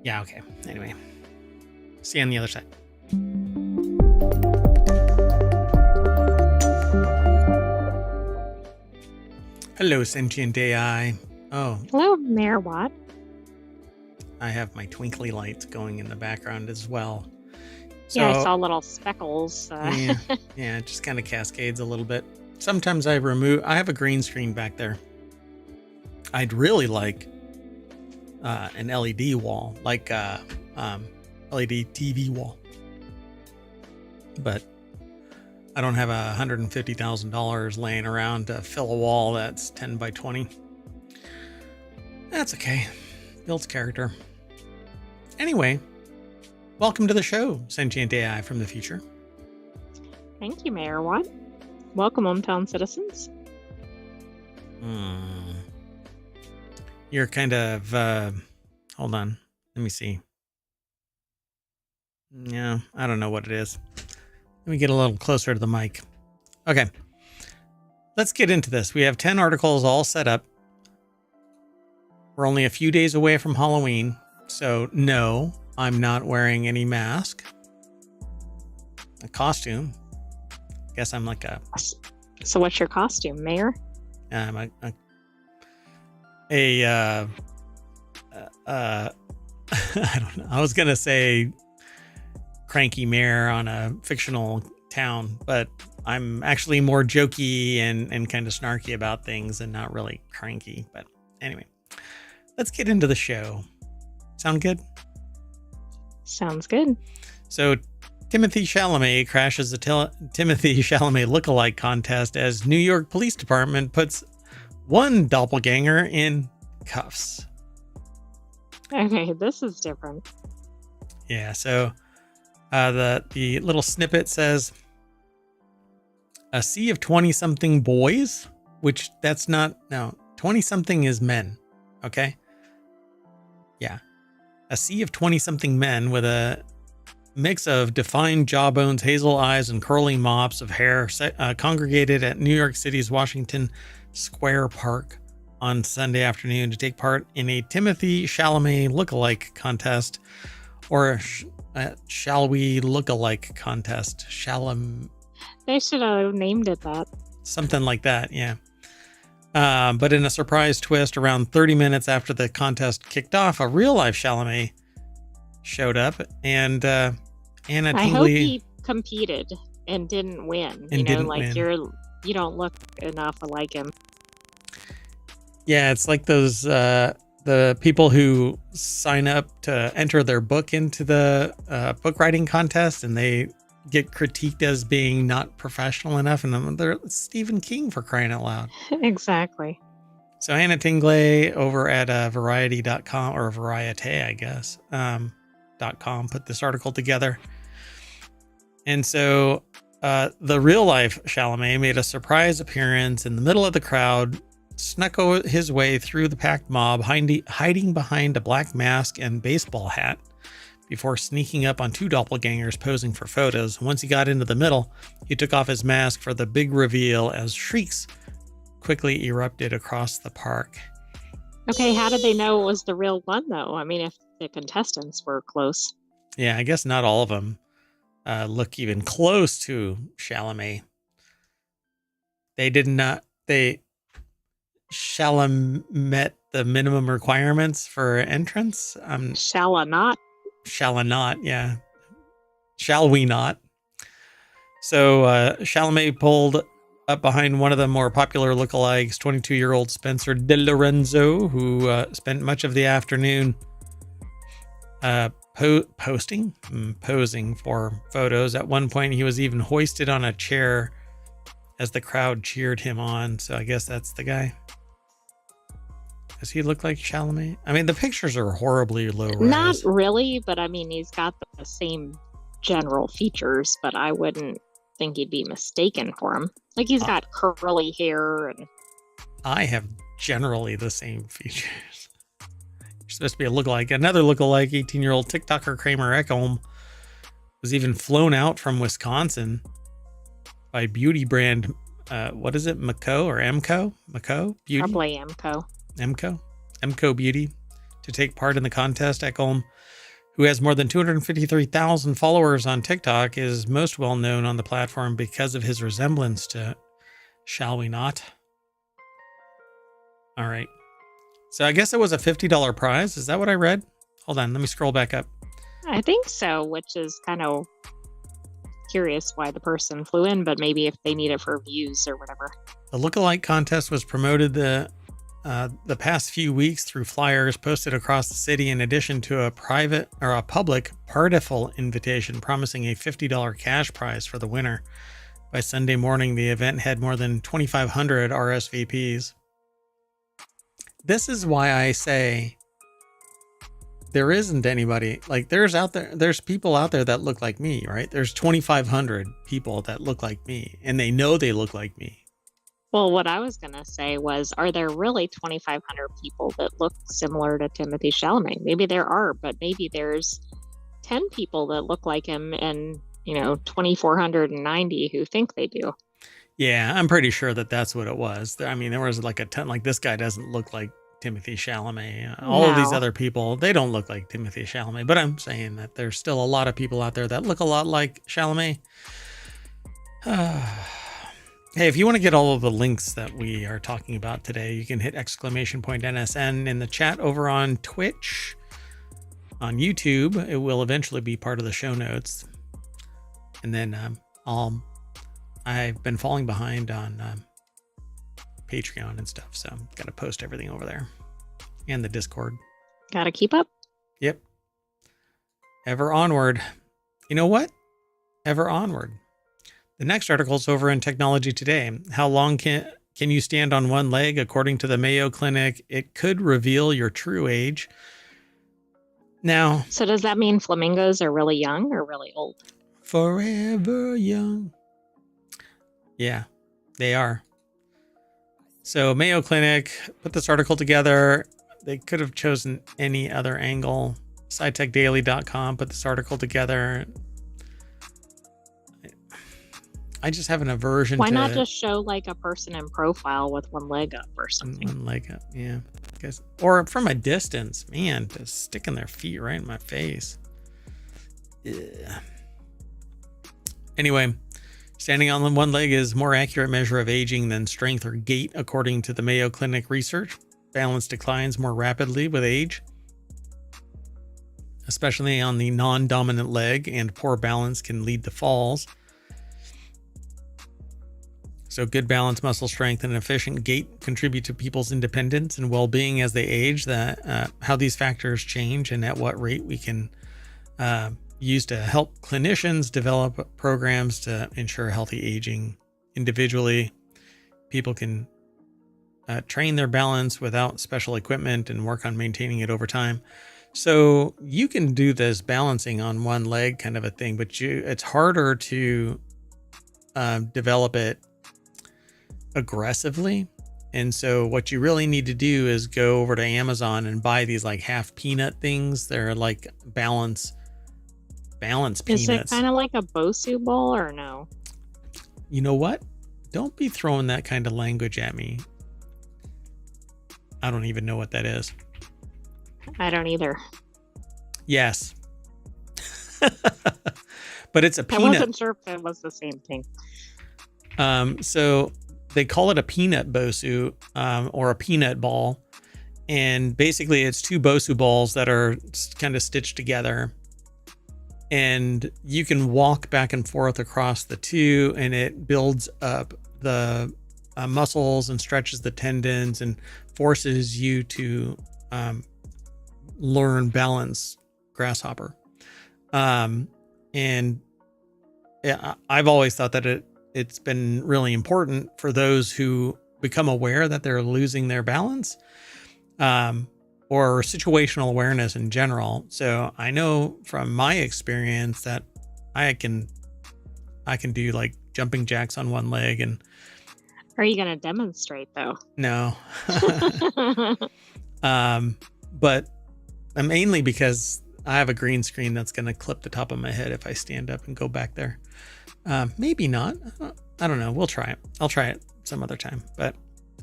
Yeah, okay. Anyway, see you on the other side. Hello, sentient AI. Oh, Hello, Mayor Watt. I have my twinkly lights going in the background as well. So, Yeah, I saw little speckles. yeah, it just kind of cascades a little bit. Sometimes I have a green screen back there. I'd really like an LED wall, like LED TV wall. But I don't have $150,000 laying around to fill a wall that's 10 by 20. That's okay. Builds character. Anyway, welcome to the show, sentient AI from the future. Thank you, Mayor Watt. Welcome, ohmTown citizens. You're kind of, hold on. Let me see. Yeah, I don't know what it is. Let me get a little closer to the mic. Okay. Let's get into this. We have 10 articles all set up. We're only a few days away from Halloween. So no, I'm not wearing any mask. A costume. Guess I'm like a... So what's your costume, Mayor? I'm I don't know. I was gonna say cranky mayor on a fictional town, but I'm actually more jokey and kind of snarky about things and not really cranky. But anyway, let's get into the show. Sound good? Sounds good. So Timothy Chalamet crashes the Timothy Chalamet lookalike contest as New York Police Department puts one doppelganger in cuffs. Okay, this is different. Yeah, so the little snippet says a sea of 20-something boys, which that's not, no, 20-something is men, okay? Yeah. A sea of 20-something men with a mix of defined jawbones, hazel eyes, and curly mops of hair congregated at New York City's Washington Square Park on Sunday afternoon to take part in a Timothy Chalamet lookalike contest, or shall we lookalike contest? They should have named it that. Something like that, yeah. But in a surprise twist, around 30 minutes after the contest kicked off, a real-life Chalamet showed up, and Anna Tingley... I hope he competed and didn't win. You don't look enough like him. Yeah, it's like those the people who sign up to enter their book into the book writing contest, and they get critiqued as being not professional enough, and they're Stephen King, for crying out loud. Exactly. So Anna Tingley over at Variety.com, or Variete, I guess, .com, put this article together. And so the real life Chalamet made a surprise appearance in the middle of the crowd, snuck his way through the packed mob, hiding behind a black mask and baseball hat before sneaking up on 2 doppelgangers posing for photos. Once he got into the middle, he took off his mask for the big reveal as shrieks quickly erupted across the park. Okay, how did they know it was the real one, though? I mean, if the contestants were close. Yeah, I guess not all of them look even close to Chalamet. Chalamet met the minimum requirements for entrance. Shall I not? Shall I not? Yeah. Shall we not? So Chalamet pulled Up behind one of the more popular lookalikes, 22-year-old Spencer DeLorenzo, who spent much of the afternoon posing for photos. At one point, he was even hoisted on a chair as the crowd cheered him on. So I guess that's the guy. Does he look like Chalamet? I mean, the pictures are horribly low res. Not really, but I mean, he's got the same general features, but I wouldn't think you'd be mistaken for him. Like, he's got curly hair and I have generally the same features. You're supposed to be a lookalike. Another lookalike, 18-year-old TikToker Kramer Ekholm, was even flown out from Wisconsin by beauty brand, what is it, Mco or Mco? Mco Beauty? probably Mco. Mco Beauty, to take part in the contest. Ekholm, who has more than 253,000 followers on TikTok, is most well known on the platform because of his resemblance to Shall We Not? All right. So I guess it was a $50 prize. Is that what I read? Hold on. Let me scroll back up. I think so, which is kind of curious why the person flew in, but maybe if they need it for views or whatever. The lookalike contest was promoted the past few weeks through flyers posted across the city, in addition to a public Partiful invitation promising a $50 cash prize for the winner. By Sunday morning, the event had more than 2,500 RSVPs. This is why I say there isn't anybody like there's people out there that look like me, right? There's 2,500 people that look like me, and they know they look like me. Well, what I was going to say was, are there really 2,500 people that look similar to Timothy Chalamet? Maybe there are, but maybe there's 10 people that look like him and, 2,490 who think they do. Yeah, I'm pretty sure that's what it was. I mean, there was like a ton, like this guy doesn't look like Timothy Chalamet. All of these other people, they don't look like Timothy Chalamet, but I'm saying that there's still a lot of people out there that look a lot like Chalamet. Hey, if you want to get all of the links that we are talking about today, you can hit !NSN in the chat over on Twitch. On YouTube, it will eventually be part of the show notes. And then I've been falling behind on Patreon and stuff, so got to post everything over there. And the Discord. Got to keep up. Yep. Ever onward. You know what? Ever onward. The next article is over in Technology Today. How long can you stand on one leg? According to the Mayo Clinic, it could reveal your true age. Now, so does that mean flamingos are really young or really old? Forever young. Yeah, they are. So Mayo Clinic put this article together. They could have chosen any other angle. SciTechDaily.com put this article together. I just have an aversion to... Why not just show like a person in profile with one leg up or something? One leg up, yeah. Or from a distance. Man, just sticking their feet right in my face. Yeah. Anyway, standing on one leg is a more accurate measure of aging than strength or gait, according to the Mayo Clinic research. Balance declines more rapidly with age, especially on the non-dominant leg, and poor balance can lead to falls. So good balance, muscle strength, and efficient gait contribute to people's independence and well-being as they age. How these factors change and at what rate we can use to help clinicians develop programs to ensure healthy aging. Individually, people can train their balance without special equipment and work on maintaining it over time. So you can do this balancing on one leg kind of a thing, but it's harder to develop it aggressively. And so what you really need to do is go over to Amazon and buy these like half peanut things. They're like balance peanuts. Is it kind of like a Bosu ball or no? You know what? Don't be throwing that kind of language at me. I don't even know what that is. I don't either. Yes. But it's a peanut. I wasn't sure if it was the same thing. So they call it a peanut Bosu, or a peanut ball. And basically it's two Bosu balls that are kind of stitched together. And you can walk back and forth across the two, and it builds up the muscles and stretches the tendons and forces you to learn balance grasshopper. And yeah, I've always thought that it's been really important for those who become aware that they're losing their balance, or situational awareness in general. So I know from my experience that I can do like jumping jacks on one leg. And Are you going to demonstrate though? no. But mainly because I have a green screen that's going to clip the top of my head if I stand up and go back there. Maybe not. I don't know. We'll try it. I'll try it some other time. But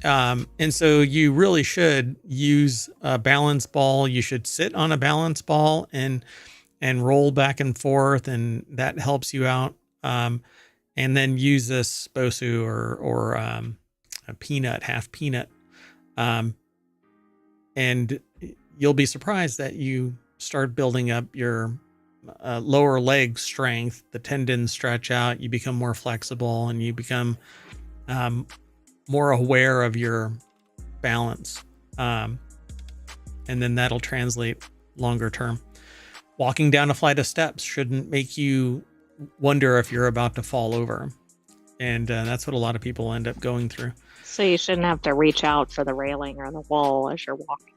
and so you really should use a balance ball. You should sit on a balance ball and roll back and forth, and that helps you out. And then use this Bosu or a peanut, half peanut. And you'll be surprised that you start building up your lower leg strength. The tendons stretch out, you become more flexible, and you become more aware of your balance. And then that'll translate longer term. Walking down a flight of steps shouldn't make you wonder if you're about to fall over. And that's what a lot of people end up going through. So you shouldn't have to reach out for the railing or the wall as you're walking.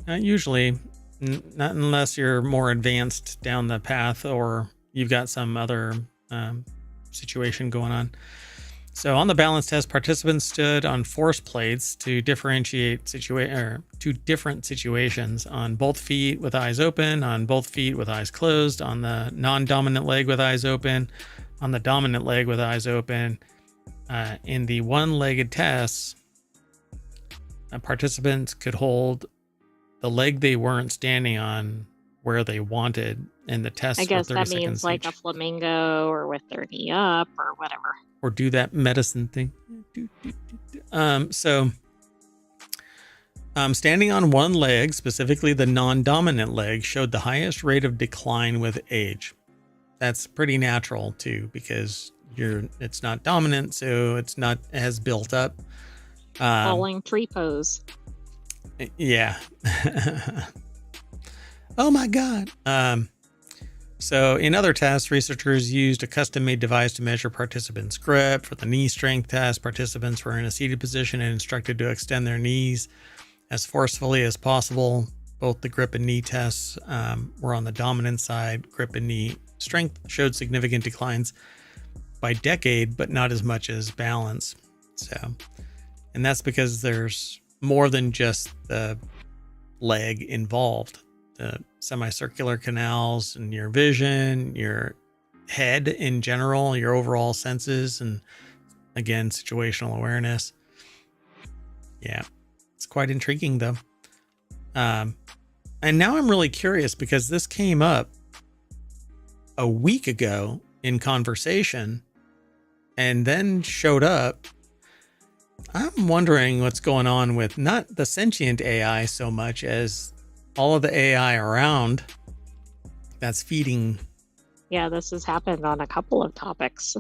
Usually, not unless you're more advanced down the path or you've got some other situation going on. So on the balance test, participants stood on force plates to differentiate two different situations: on both feet with eyes open, on both feet with eyes closed, on the non-dominant leg with eyes open, on the dominant leg with eyes open. In the one-legged tests, participants could hold the leg they weren't standing on where they wanted, and the test. I guess for 30 that means seconds like each. a flamingo or with their knee up or whatever. Or do that medicine thing. So standing on one leg, specifically the non-dominant leg, showed the highest rate of decline with age. That's pretty natural too, because it's not dominant, so it's not as built up. Falling tree pose. Yeah. Oh my God. So in other tests, researchers used a custom-made device to measure participants' grip. For the knee strength test, participants were in a seated position and instructed to extend their knees as forcefully as possible. Both the grip and knee tests were on the dominant side. Grip and knee strength showed significant declines by decade, but not as much as balance. And that's because there's more than just the leg involved. The semicircular canals and your vision, your head in general, your overall senses, and again, situational awareness. Yeah, it's quite intriguing though. And now I'm really curious because this came up a week ago in conversation and then showed up. I'm wondering what's going on with not the sentient AI so much as all of the AI around that's feeding. Yeah, this has happened on a couple of topics.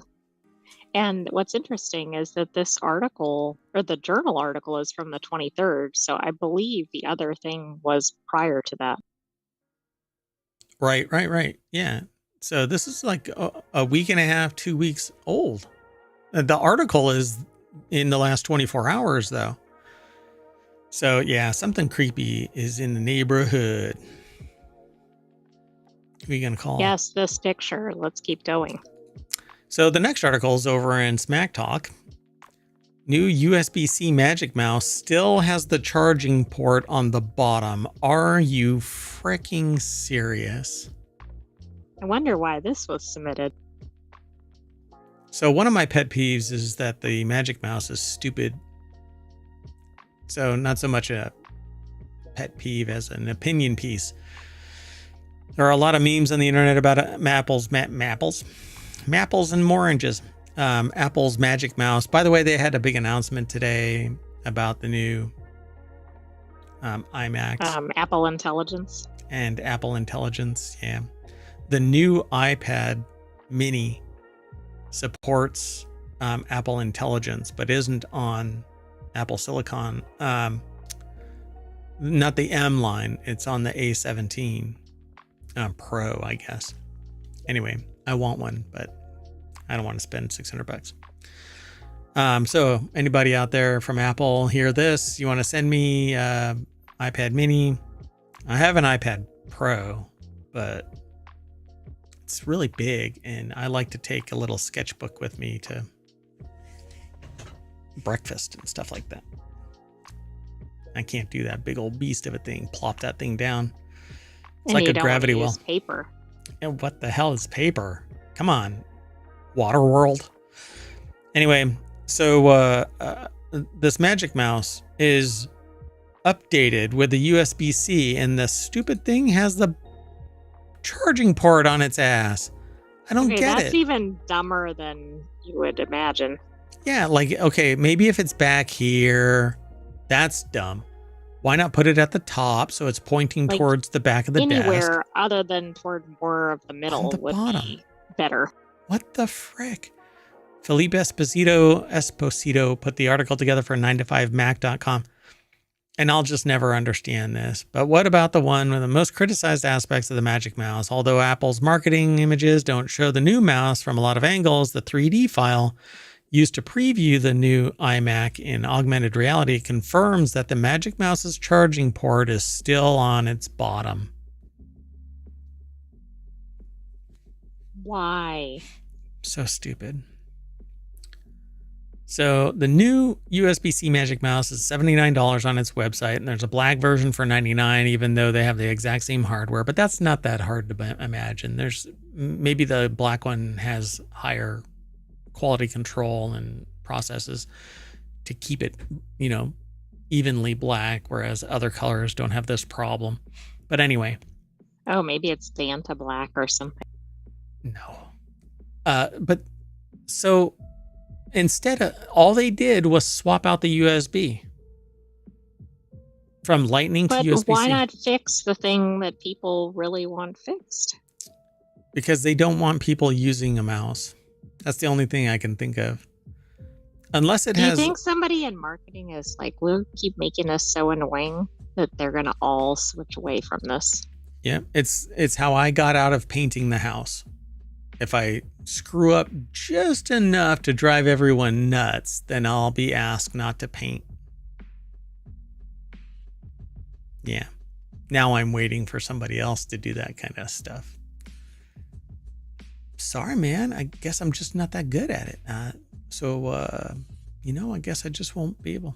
And what's interesting is that this article, or the journal article, is from the 23rd. So I believe the other thing was prior to that. Right. Yeah. So this is like a week and a half, 2 weeks old. The article is in the last 24 hours though. So yeah, something creepy is in the neighborhood. Who are you going to call? Yes, this picture. Let's keep going. So the next article is over in Smack Talk. New USB-C Magic Mouse still has the charging port on the bottom. Are you freaking serious? I wonder why this was submitted. So one of my pet peeves is that the Magic Mouse is stupid. So not so much a pet peeve as an opinion piece. There are a lot of memes on the internet about Mapples and oranges. Apple's Magic Mouse. By the way, they had a big announcement today about the new iMacs. Apple Intelligence. And Apple Intelligence, yeah. The new iPad mini supports Apple Intelligence, but isn't on Apple Silicon. Not the M line. It's on the A17 Pro, I guess. Anyway, I want one, but I don't want to spend $600. So anybody out there from Apple hear this? You want to send me iPad mini? I have an iPad Pro, but it's really big, and I like to take a little sketchbook with me to breakfast and stuff like that. I can't do that big old beast of a thing. Plop that thing down. It's And like you a don't gravity wanna well. use paper. And what the hell is paper? Come on, Water World. Anyway, so this Magic Mouse is updated with the USB-C, and the stupid thing has the charging port on its ass. I don't get That's it. even dumber than you would imagine. Yeah, like, okay, maybe if it's back here, that's dumb. Why not put it at the top so it's pointing Like, towards the back of the desk? Anywhere other than toward more of the middle the would bottom. be better. What the frick? Felipe Esposito put the article together for 9to5mac.com. And I'll just never understand this. But what about the one with the most criticized aspects of the Magic Mouse? Although Apple's marketing images don't show the new mouse from a lot of angles, the 3D file used to preview the new iMac in augmented reality confirms that the Magic Mouse's charging port is still on its bottom. Why? So stupid. So the new USB-C Magic Mouse is $79 on its website, and there's a black version for $99, even though they have the exact same hardware. But that's not that hard to imagine. There's maybe the black one has higher quality control and processes to keep it, evenly black, whereas other colors don't have this problem. But anyway. Oh, maybe it's Vanta black or something. No. But so instead, all they did was swap out the USB from Lightning to USB-C. But why not fix the thing that people really want fixed? Because they don't want people using a mouse. That's the only thing I can think of. Unless it has... Do you think somebody in marketing is like, we'll keep making this so annoying that they're going to all switch away from this? Yeah, it's how I got out of painting the house. If I screw up just enough to drive everyone nuts, then I'll be asked not to paint. Yeah. Now I'm waiting for somebody else to do that kind of stuff. Sorry, man. I guess I'm just not that good at it. I guess I just won't be able.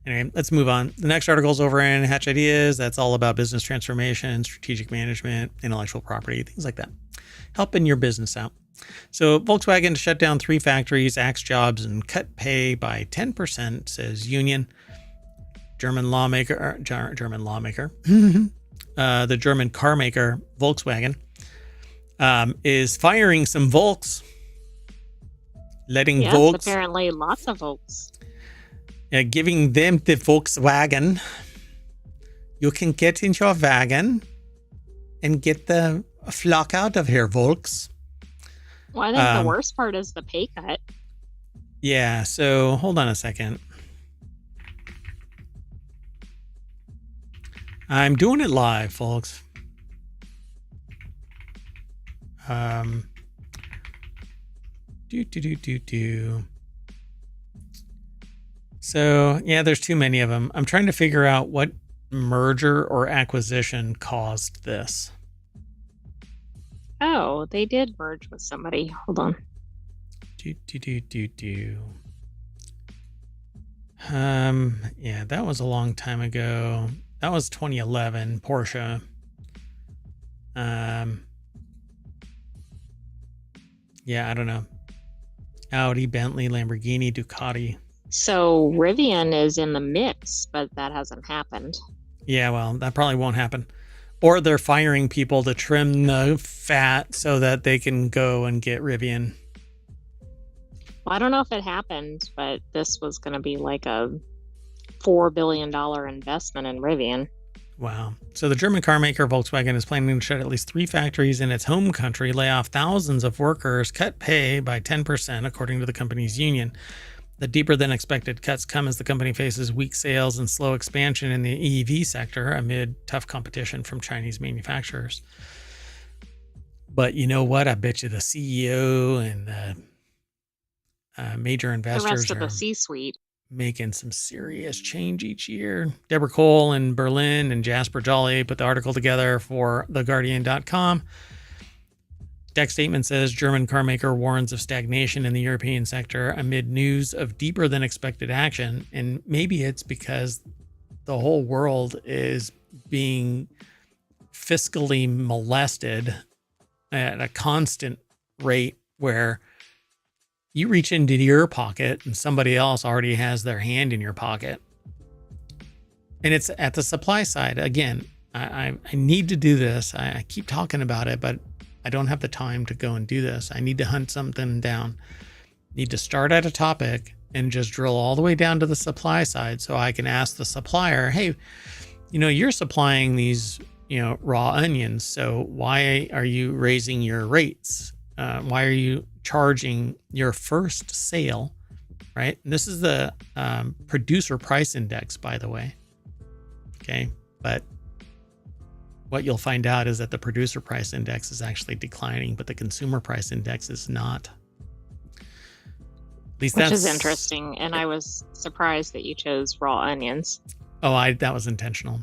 Anyway, let's move on. The next article is over in Hatch Ideas. That's all about business transformation, strategic management, intellectual property, things like that. Helping your business out. So Volkswagen to shut down 3 factories, axe jobs, and cut pay by 10%, says union. The German car maker, Volkswagen, is firing some Volks. Yes, Volks, apparently lots of Volks. giving them the Volkswagen. You can get in your wagon and get the flock out of here, Volks. Well, I think the worst part is the pay cut. Yeah, so hold on a second. I'm doing it live, folks. So, yeah, there's too many of them. I'm trying to figure out what merger or acquisition caused this. Oh, they did merge with somebody. Hold on. Yeah, that was a long time ago. That was 2011, Porsche. Yeah, I don't know. Audi, Bentley, Lamborghini, Ducati. So Rivian is in the mix, but that hasn't happened. Yeah, well, that probably won't happen. Or they're firing people to trim the fat so that they can go and get Rivian. Well, I don't know if it happened, but this was going to be like a $4 billion investment in Rivian. Wow. So the German car maker Volkswagen is planning to shut at least 3 factories in its home country, lay off thousands of workers, cut pay by 10%, according to the company's union. The deeper than expected cuts come as the company faces weak sales and slow expansion in the EV sector amid tough competition from Chinese manufacturers. But you know what? I bet you the CEO and the major The investors rest of are the C-suite. making some serious change each year. Deborah Cole in Berlin and Jasper Jolly put the article together for TheGuardian.com. Deck statement says German carmaker warns of stagnation in the European sector amid news of deeper than expected action. And maybe it's because the whole world is being fiscally molested at a constant rate where you reach into your pocket and somebody else already has their hand in your pocket. And it's at the supply side. Again, I need to do this. I keep talking about it, but I don't have the time to go and do this. I need to hunt something down. Need to start at a topic and just drill all the way down to the supply side so I can ask the supplier, hey, you're supplying these, raw onions. So why are you raising your rates? Why are you charging your first sale, right? And this is the producer price index, by the way. Okay. But what you'll find out is that the producer price index is actually declining, but the consumer price index is not. At least Which is interesting. And I was surprised that you chose raw onions. Oh, that was intentional.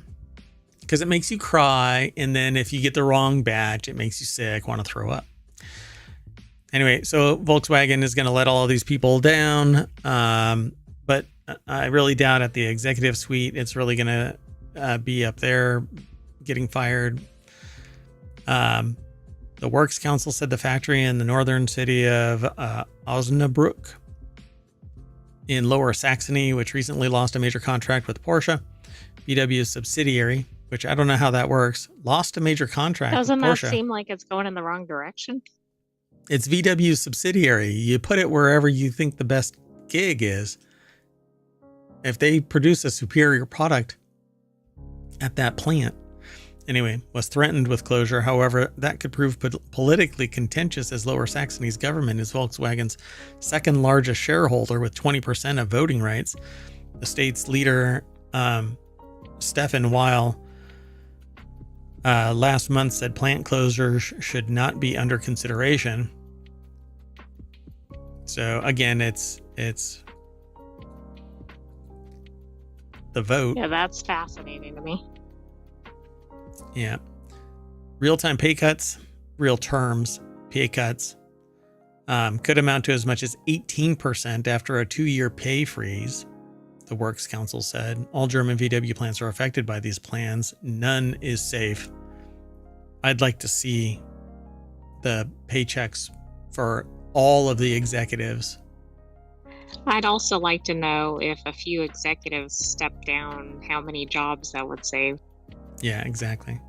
Because it makes you cry. And then if you get the wrong batch, it makes you sick, want to throw up. Anyway, so Volkswagen is going to let all of these people down. But I really doubt at the executive suite, it's really going to be up there getting fired. The Works Council said the factory in the northern city of Osnabrück in Lower Saxony, which recently lost a major contract with Porsche, VW's subsidiary, which I don't know how that works, lost a major contract Doesn't with Porsche. that seem like it's going in the wrong direction? It's VW's subsidiary. You put it wherever you think the best gig is. If they produce a superior product at that plant, anyway, was threatened with closure. However, that could prove politically contentious as Lower Saxony's government is Volkswagen's second largest shareholder with 20% of voting rights. The state's leader, Stefan Weil, last month said plant closures should not be under consideration. So again, it's the vote. Yeah, that's fascinating to me. Yeah. Real-time pay cuts, real terms pay cuts could amount to as much as 18% after a 2-year pay freeze. The Works Council said all German VW plants are affected by these plans. None is safe. I'd like to see the paychecks for all of the executives. I'd also like to know if a few executives step down, how many jobs that would save. Yeah, exactly.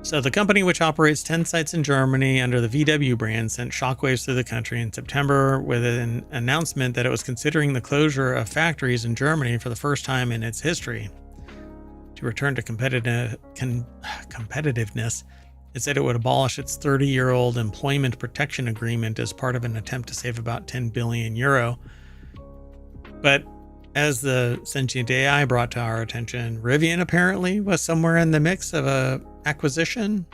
So the company, which operates 10 sites in Germany under the VW brand, sent shockwaves through the country in September with an announcement that it was considering the closure of factories in Germany for the first time in its history. To return to competitiveness, it said it would abolish its 30-year-old employment protection agreement as part of an attempt to save about 10 billion euro. But as the sentient AI brought to our attention, Rivian apparently was somewhere in the mix of a acquisition.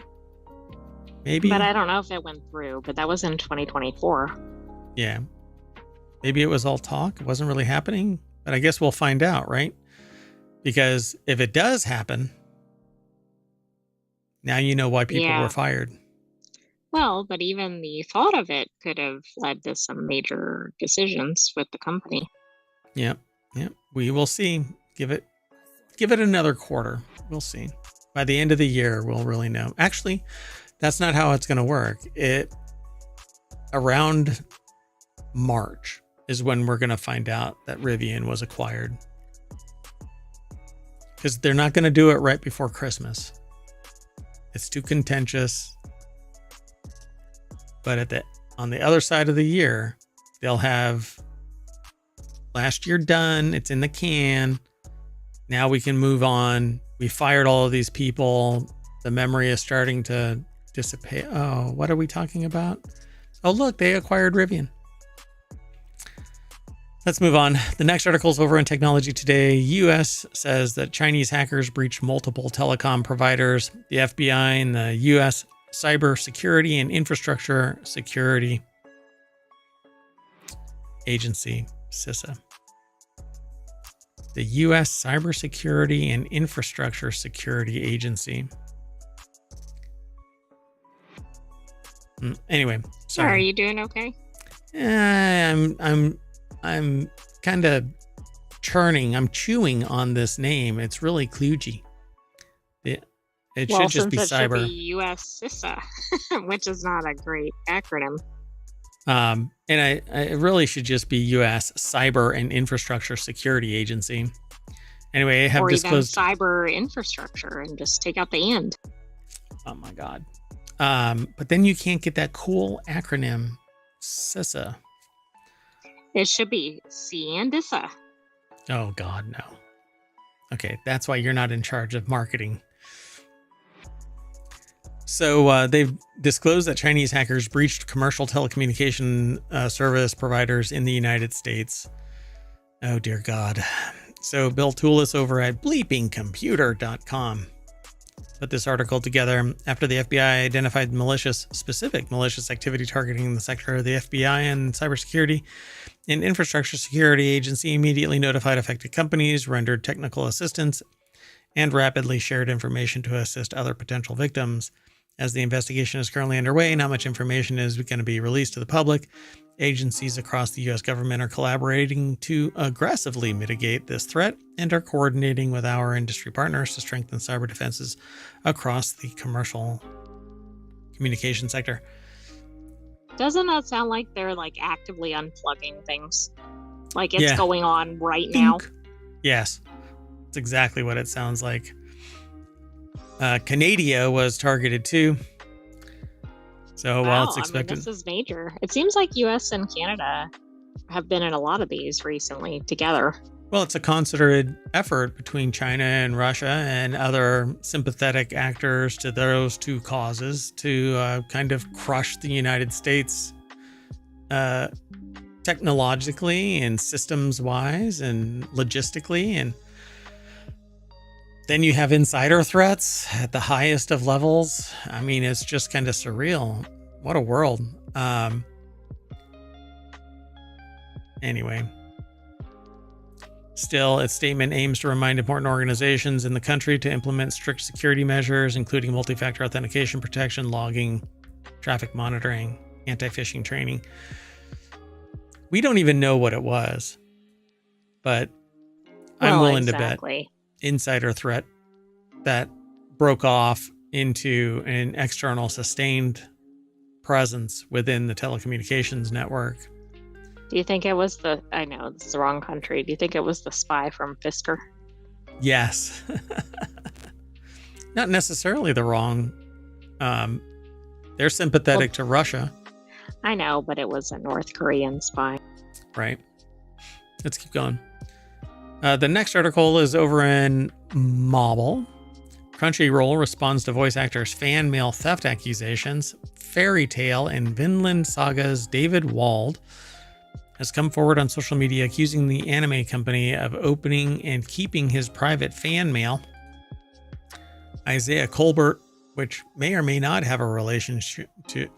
Maybe. But I don't know if it went through, but that was in 2024. Yeah. Maybe it was all talk. It wasn't really happening, but I guess we'll find out, right? Because if it does happen, now you know why people were fired. Well, but even the thought of it could have led to some major decisions with the company. Yep. We will see. Give it another quarter. We'll see. By the end of the year, we'll really know. Actually, that's not how it's going to work. Around March is when we're going to find out that Rivian was acquired. Because they're not going to do it right before Christmas. It's too contentious. But on the other side of the year, they'll have last year done. It's in the can. Now we can move on. We fired all of these people. The memory is starting to dissipate. Oh, what are we talking about? Oh, look, they acquired Rivian. Let's move on. The next article is over in Technology Today. U.S. says that Chinese hackers breached multiple telecom providers. The FBI and the U.S. Cyber Security and Infrastructure Security Agency, CISA. The U.S. Cybersecurity and Infrastructure Security Agency. Anyway, sorry. Are you doing okay? I'm kind of churning. I'm chewing on this name. It's really kludgy. It should just be cyber. Should be U.S. CISA, which is not a great acronym. And it really should just be U.S. Cyber and Infrastructure Security Agency. Anyway, I have or disclosed even cyber infrastructure and just take out the "and." Oh my God. But then you can't get that cool acronym, CISA. It should be CISA. Oh God, no. Okay, that's why you're not in charge of marketing. So they've disclosed that Chinese hackers breached commercial telecommunication service providers in the United States. Oh dear God. So Bill Toulis over at bleepingcomputer.com put this article together after the FBI identified specific malicious activity targeting the sector. The FBI and Cybersecurity and Infrastructure Security Agency immediately notified affected companies, rendered technical assistance, and rapidly shared information to assist other potential victims. As the investigation is currently underway, not much information is going to be released to the public. Agencies across the U.S. government are collaborating to aggressively mitigate this threat and are coordinating with our industry partners to strengthen cyber defenses across the commercial communication sector. Doesn't that sound like they're like actively unplugging things? Like it's going on right now? Yes, that's exactly what it sounds like. Canada was targeted too. So while it's expected, this is major. It seems like U.S. and Canada have been in a lot of these recently together. Well, it's a concerted effort between China and Russia and other sympathetic actors to those two causes to kind of crush the United States technologically and systems-wise and logistically. And then you have insider threats at the highest of levels. I mean, it's just kind of surreal. What a world. Anyway. Still, its statement aims to remind important organizations in the country to implement strict security measures, including multi-factor authentication protection, logging, traffic monitoring, anti-phishing training. We don't even know what it was, but I'm willing to bet insider threat that broke off into an external sustained presence within the telecommunications network. Do you think it was I know it's the wrong country. Do you think it was the spy from Fisker? Yes. Not necessarily the wrong. They're sympathetic to Russia. I know, but it was a North Korean spy. Right. Let's keep going. The next article is over in Mobile. Crunchyroll responds to voice actors' fan mail theft accusations. Fairy Tail and Vinland Saga's David Wald has come forward on social media accusing the anime company of opening and keeping his private fan mail. Isaiah Colbert, which may or may not have a relationship to